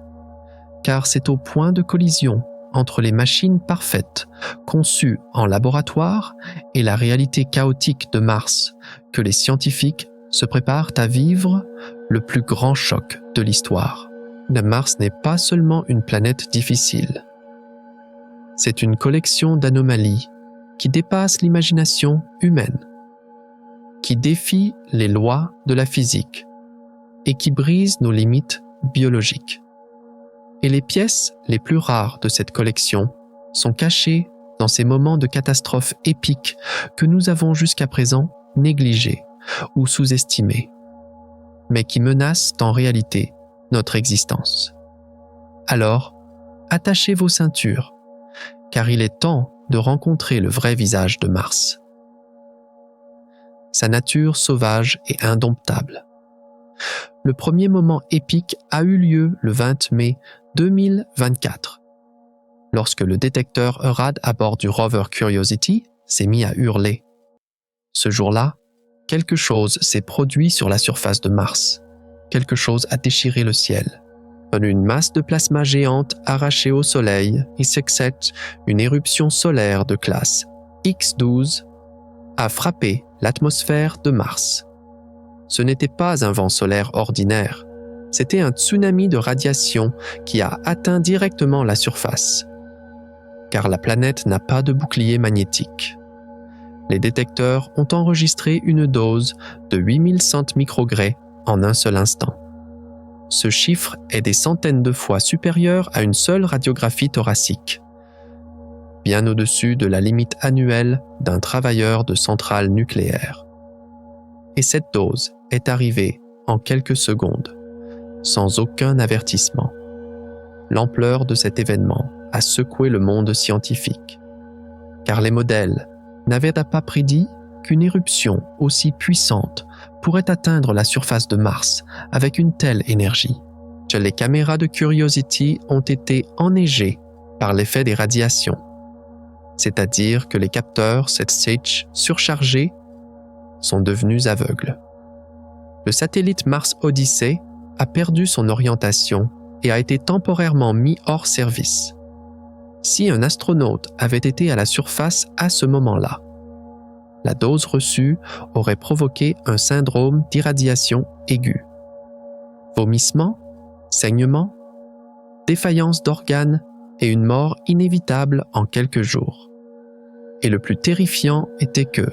car c'est au point de collision entre les machines parfaites conçues en laboratoire et la réalité chaotique de Mars que les scientifiques se préparent à vivre le plus grand choc de l'histoire. Mars n'est pas seulement une planète difficile. C'est une collection d'anomalies qui dépassent l'imagination humaine, qui défie les lois de la physique et qui brise nos limites biologiques. Et les pièces les plus rares de cette collection sont cachées dans ces moments de catastrophe épiques que nous avons jusqu'à présent négligés ou sous-estimés, mais qui menacent en réalité notre existence. Alors, attachez vos ceintures car il est temps de rencontrer le vrai visage de Mars. Sa nature sauvage et indomptable. Le premier moment épique a eu lieu le 20 mai 2024, lorsque le détecteur EURAD à bord du rover Curiosity s'est mis à hurler. Ce jour-là, quelque chose s'est produit sur la surface de Mars. Quelque chose a déchiré le ciel. Une masse de plasma géante arrachée au Soleil, ISEC-7, une éruption solaire de classe X12, a frappé l'atmosphère de Mars. Ce n'était pas un vent solaire ordinaire, c'était un tsunami de radiation qui a atteint directement la surface. Car la planète n'a pas de bouclier magnétique. Les détecteurs ont enregistré une dose de 8100 microgrès en un seul instant. Ce chiffre est des centaines de fois supérieur à une seule radiographie thoracique, bien au-dessus de la limite annuelle d'un travailleur de centrale nucléaire. Et cette dose est arrivée en quelques secondes, sans aucun avertissement. L'ampleur de cet événement a secoué le monde scientifique, car les modèles n'avaient pas prédit qu'une éruption aussi puissante pourrait atteindre la surface de Mars avec une telle énergie. Les caméras de Curiosity ont été enneigées par l'effet des radiations, c'est-à-dire que les capteurs ZSH surchargés sont devenus aveugles. Le satellite Mars Odyssey a perdu son orientation et a été temporairement mis hors service. Si un astronaute avait été à la surface à ce moment-là, la dose reçue aurait provoqué un syndrome d'irradiation aiguë. Vomissements, saignements, défaillance d'organes et une mort inévitable en quelques jours. Et le plus terrifiant était que,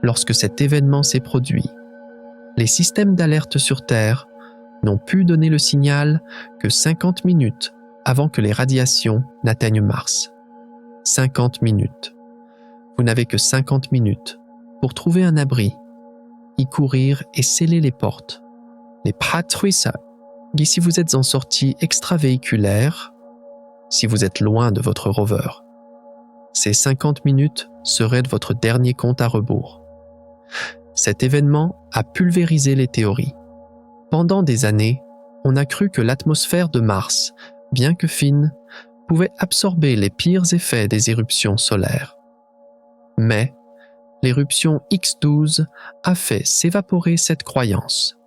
lorsque cet événement s'est produit, les systèmes d'alerte sur Terre n'ont pu donner le signal que 50 minutes avant que les radiations n'atteignent Mars. 50 minutes. Vous n'avez que 50 minutes pour trouver un abri, y courir et sceller les portes. Les patrouilles, si vous êtes en sortie extravéhiculaire, si vous êtes loin de votre rover. Ces 50 minutes seraient de votre dernier compte à rebours. Cet événement a pulvérisé les théories. Pendant des années, on a cru que l'atmosphère de Mars, bien que fine, pouvait absorber les pires effets des éruptions solaires. Mais l'éruption X12 a fait s'évaporer cette croyance.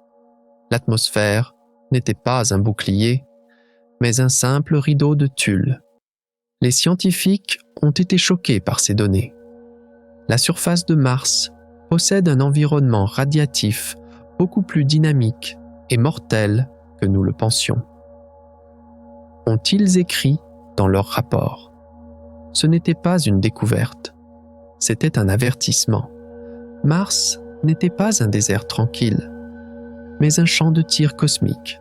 L'atmosphère n'était pas un bouclier, mais un simple rideau de tulle. Les scientifiques ont été choqués par ces données. La surface de Mars possède un environnement radiatif beaucoup plus dynamique et mortel que nous le pensions. Ont-ils écrit dans leur rapport? Ce n'était pas une découverte, c'était un avertissement. Mars n'était pas un désert tranquille, mais un champ de tir cosmique.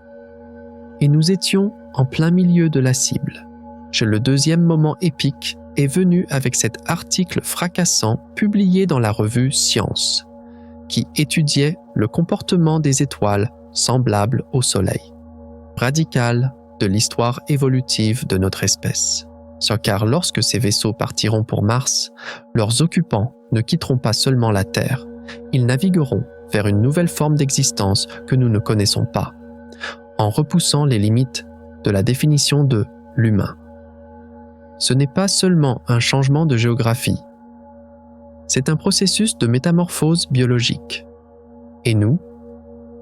Et nous étions en plein milieu de la cible. Le deuxième moment épique est venu avec cet article fracassant publié dans la revue Science, qui étudiait le comportement des étoiles semblables au Soleil. Radical de l'histoire évolutive de notre espèce. Car lorsque ces vaisseaux partiront pour Mars, leurs occupants ne quitteront pas seulement la Terre, ils navigueront vers une nouvelle forme d'existence que nous ne connaissons pas, en repoussant les limites de la définition de l'humain. Ce n'est pas seulement un changement de géographie, c'est un processus de métamorphose biologique. Et nous,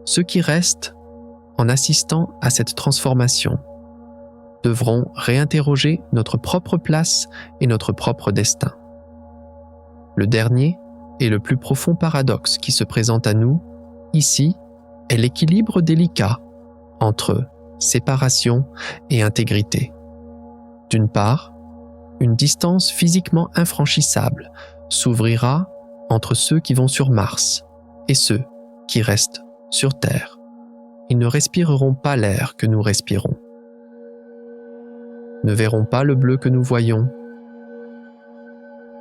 ceux qui restent, en assistant à cette transformation, devront réinterroger notre propre place et notre propre destin. Le dernier et le plus profond paradoxe qui se présente à nous, ici, est l'équilibre délicat entre séparation et intégrité. D'une part, une distance physiquement infranchissable s'ouvrira entre ceux qui vont sur Mars et ceux qui restent sur Terre. Ils ne respireront pas l'air que nous respirons, ne verront pas le bleu que nous voyons,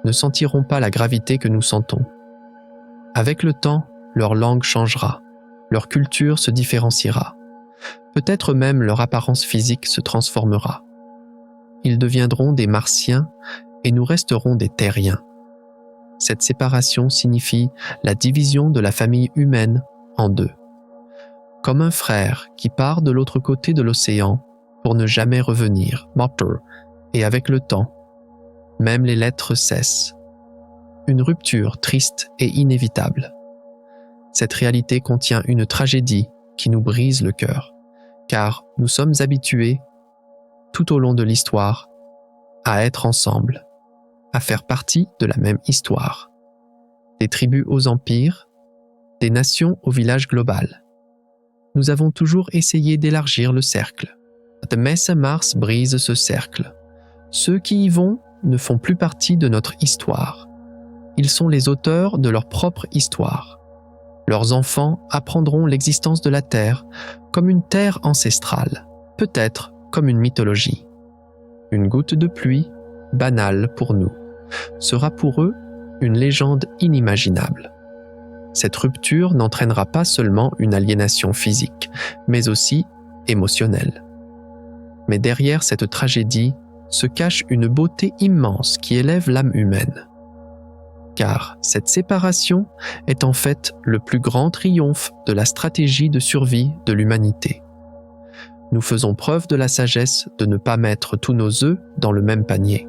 ne sentiront pas la gravité que nous sentons. Avec le temps, leur langue changera, leur culture se différenciera, peut-être même leur apparence physique se transformera. ils deviendront des Martiens et nous resterons des Terriens. Cette séparation signifie la division de la famille humaine en deux. Comme un frère qui part de l'autre côté de l'océan pour ne jamais revenir, et avec le temps, même les lettres cessent. Une rupture triste et inévitable. Cette réalité contient une tragédie qui nous brise le cœur, car nous sommes habitués, tout au long de l'histoire, à être ensemble, à faire partie de la même histoire. Des tribus aux empires, des nations au village global. Nous avons toujours essayé d'élargir le cercle. Mais Mars brise ce cercle. Ceux qui y vont ne font plus partie de notre histoire. Ils sont les auteurs de leur propre histoire. Leurs enfants apprendront l'existence de la Terre comme une terre ancestrale, peut-être comme une mythologie. Une goutte de pluie, banale pour nous, sera pour eux une légende inimaginable. Cette rupture n'entraînera pas seulement une aliénation physique, mais aussi émotionnelle. Mais derrière cette tragédie se cache une beauté immense qui élève l'âme humaine. Car cette séparation est en fait le plus grand triomphe de la stratégie de survie de l'humanité. Nous faisons preuve de la sagesse de ne pas mettre tous nos œufs dans le même panier.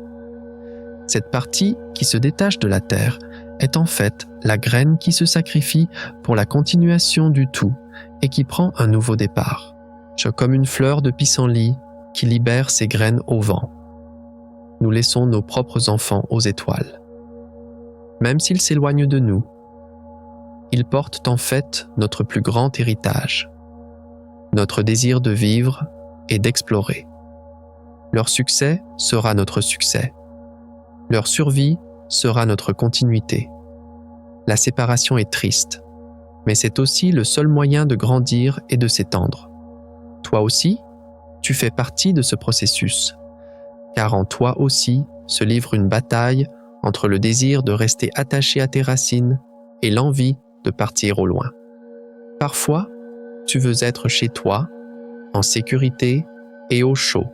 Cette partie qui se détache de la terre est en fait la graine qui se sacrifie pour la continuation du tout et qui prend un nouveau départ, comme une fleur de pissenlit qui libère ses graines au vent. Nous laissons nos propres enfants aux étoiles. Même s'ils s'éloignent de nous, ils portent en fait notre plus grand héritage, notre désir de vivre et d'explorer. Leur succès sera notre succès. Leur survie sera notre continuité. La séparation est triste, mais c'est aussi le seul moyen de grandir et de s'étendre. Toi aussi, tu fais partie de ce processus, car en toi aussi se livre une bataille entre le désir de rester attaché à tes racines et l'envie de partir au loin. Parfois, tu veux être chez toi, en sécurité et au chaud.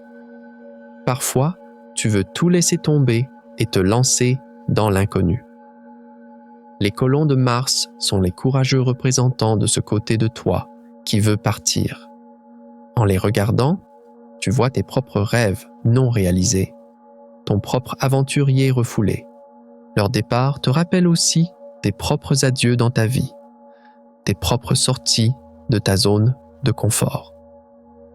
Parfois, tu veux tout laisser tomber et te lancer dans l'inconnu. Les colons de Mars sont les courageux représentants de ce côté de toi qui veut partir. En les regardant, tu vois tes propres rêves non réalisés, ton propre aventurier refoulé. Leur départ te rappelle aussi tes propres adieux dans ta vie, tes propres sorties de ta zone de confort.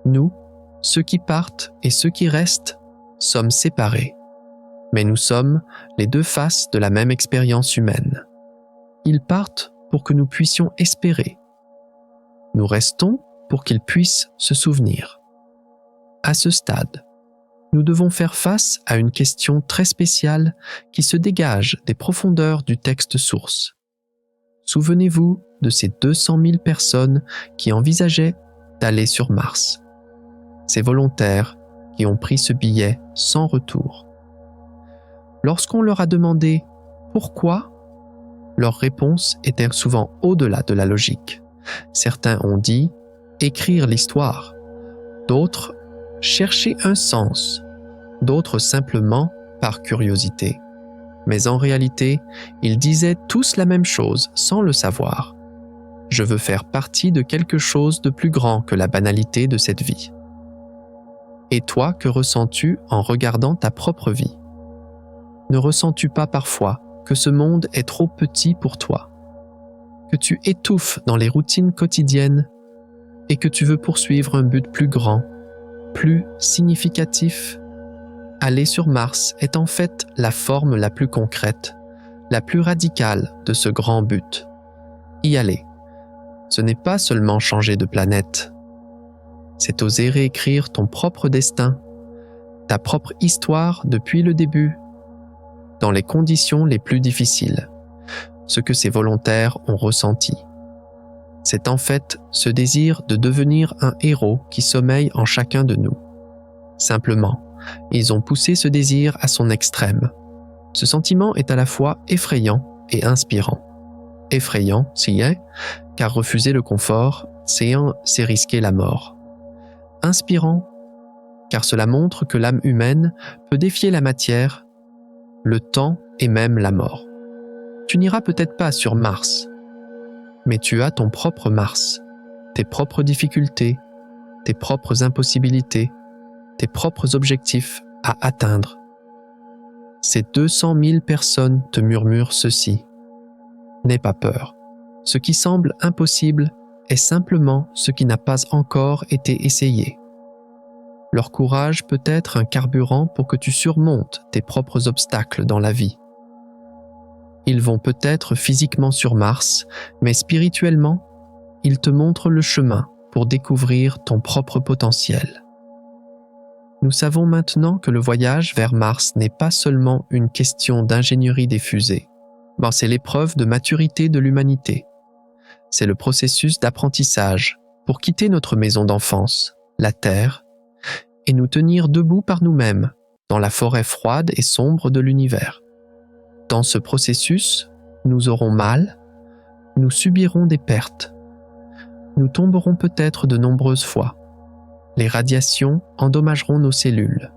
Nous, ceux qui partent et ceux qui restent, sommes séparés, mais nous sommes les deux faces de la même expérience humaine. Ils partent pour que nous puissions espérer. Nous restons pour qu'ils puissent se souvenir. À ce stade, nous devons faire face à une question très spéciale qui se dégage des profondeurs du texte source. Souvenez-vous de ces 200 000 personnes qui envisageaient d'aller sur Mars. Ces volontaires qui ont pris ce billet sans retour. Lorsqu'on leur a demandé pourquoi, leur réponse était souvent au-delà de la logique. Certains ont dit « écrire l'histoire », d'autres « chercher un sens », d'autres simplement par curiosité. Mais en réalité, ils disaient tous la même chose sans le savoir. Je veux faire partie de quelque chose de plus grand que la banalité de cette vie. Et toi, que ressens-tu en regardant ta propre vie? Ne ressens-tu pas parfois que ce monde est trop petit pour toi? Que tu étouffes dans les routines quotidiennes et que tu veux poursuivre un but plus grand, plus significatif? Aller sur Mars est en fait la forme la plus concrète, la plus radicale de ce grand but. Y aller, ce n'est pas seulement changer de planète, c'est oser réécrire ton propre destin, ta propre histoire depuis le début, dans les conditions les plus difficiles, ce que ces volontaires ont ressenti. C'est en fait ce désir de devenir un héros qui sommeille en chacun de nous. Simplement, ils ont poussé ce désir à son extrême. Ce sentiment est à la fois effrayant et inspirant. Effrayant, si est, car refuser le confort, c'est risquer la mort. Inspirant, car cela montre que l'âme humaine peut défier la matière, le temps et même la mort. Tu n'iras peut-être pas sur Mars, mais tu as ton propre Mars, tes propres difficultés, tes propres impossibilités, tes propres objectifs à atteindre. Ces 200 000 personnes te murmurent ceci. N'aie pas peur. Ce qui semble impossible est simplement ce qui n'a pas encore été essayé. Leur courage peut être un carburant pour que tu surmontes tes propres obstacles dans la vie. Ils vont peut-être physiquement sur Mars, mais spirituellement, ils te montrent le chemin pour découvrir ton propre potentiel. Nous savons maintenant que le voyage vers Mars n'est pas seulement une question d'ingénierie des fusées. C'est l'épreuve de maturité de l'humanité. C'est le processus d'apprentissage pour quitter notre maison d'enfance, la Terre, et nous tenir debout par nous-mêmes dans la forêt froide et sombre de l'univers. Dans ce processus, nous aurons mal, nous subirons des pertes, nous tomberons peut-être de nombreuses fois. Les radiations endommageront nos cellules.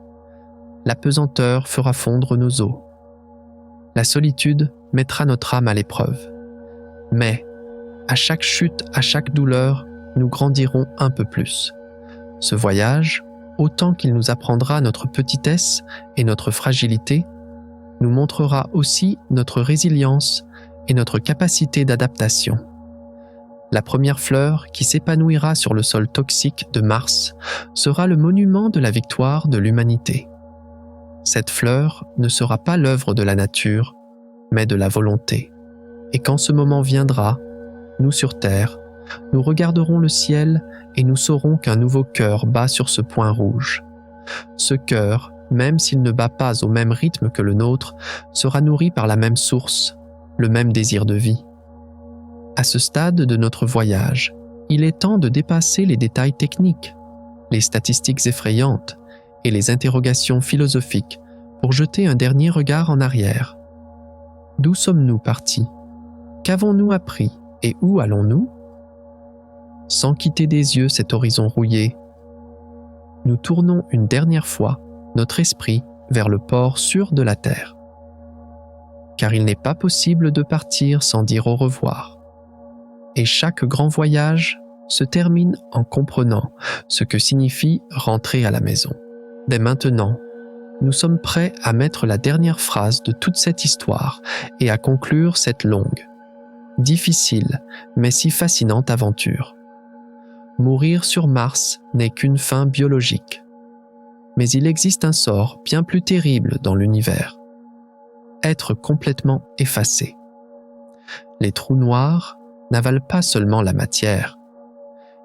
La pesanteur fera fondre nos os. La solitude mettra notre âme à l'épreuve. Mais, à chaque chute, à chaque douleur, nous grandirons un peu plus. Ce voyage, autant qu'il nous apprendra notre petitesse et notre fragilité, nous montrera aussi notre résilience et notre capacité d'adaptation. La première fleur qui s'épanouira sur le sol toxique de Mars sera le monument de la victoire de l'humanité. Cette fleur ne sera pas l'œuvre de la nature, mais de la volonté. Et quand ce moment viendra, nous sur Terre, nous regarderons le ciel et nous saurons qu'un nouveau cœur bat sur ce point rouge. Ce cœur, même s'il ne bat pas au même rythme que le nôtre, sera nourri par la même source, le même désir de vie. À ce stade de notre voyage, il est temps de dépasser les détails techniques, les statistiques effrayantes et les interrogations philosophiques pour jeter un dernier regard en arrière. D'où sommes-nous partis? Qu'avons-nous appris et où allons-nous? Sans quitter des yeux cet horizon rouillé, nous tournons une dernière fois notre esprit vers le port sûr de la Terre. Car il n'est pas possible de partir sans dire au revoir. Et chaque grand voyage se termine en comprenant ce que signifie rentrer à la maison. Dès maintenant, nous sommes prêts à mettre la dernière phrase de toute cette histoire et à conclure cette longue, difficile, mais si fascinante aventure. Mourir sur Mars n'est qu'une fin biologique. Mais il existe un sort bien plus terrible dans l'univers. Être complètement effacé. Les trous noirs n'avalent pas seulement la matière.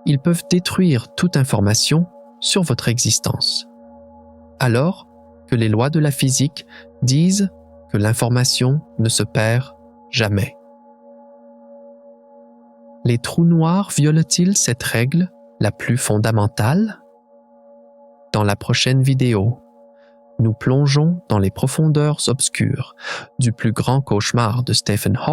Ils peuvent détruire toute information sur votre existence. Alors que les lois de la physique disent que l'information ne se perd jamais. Les trous noirs violent-ils cette règle la plus fondamentale? Dans la prochaine vidéo, nous plongeons dans les profondeurs obscures du plus grand cauchemar de Stephen Hawking.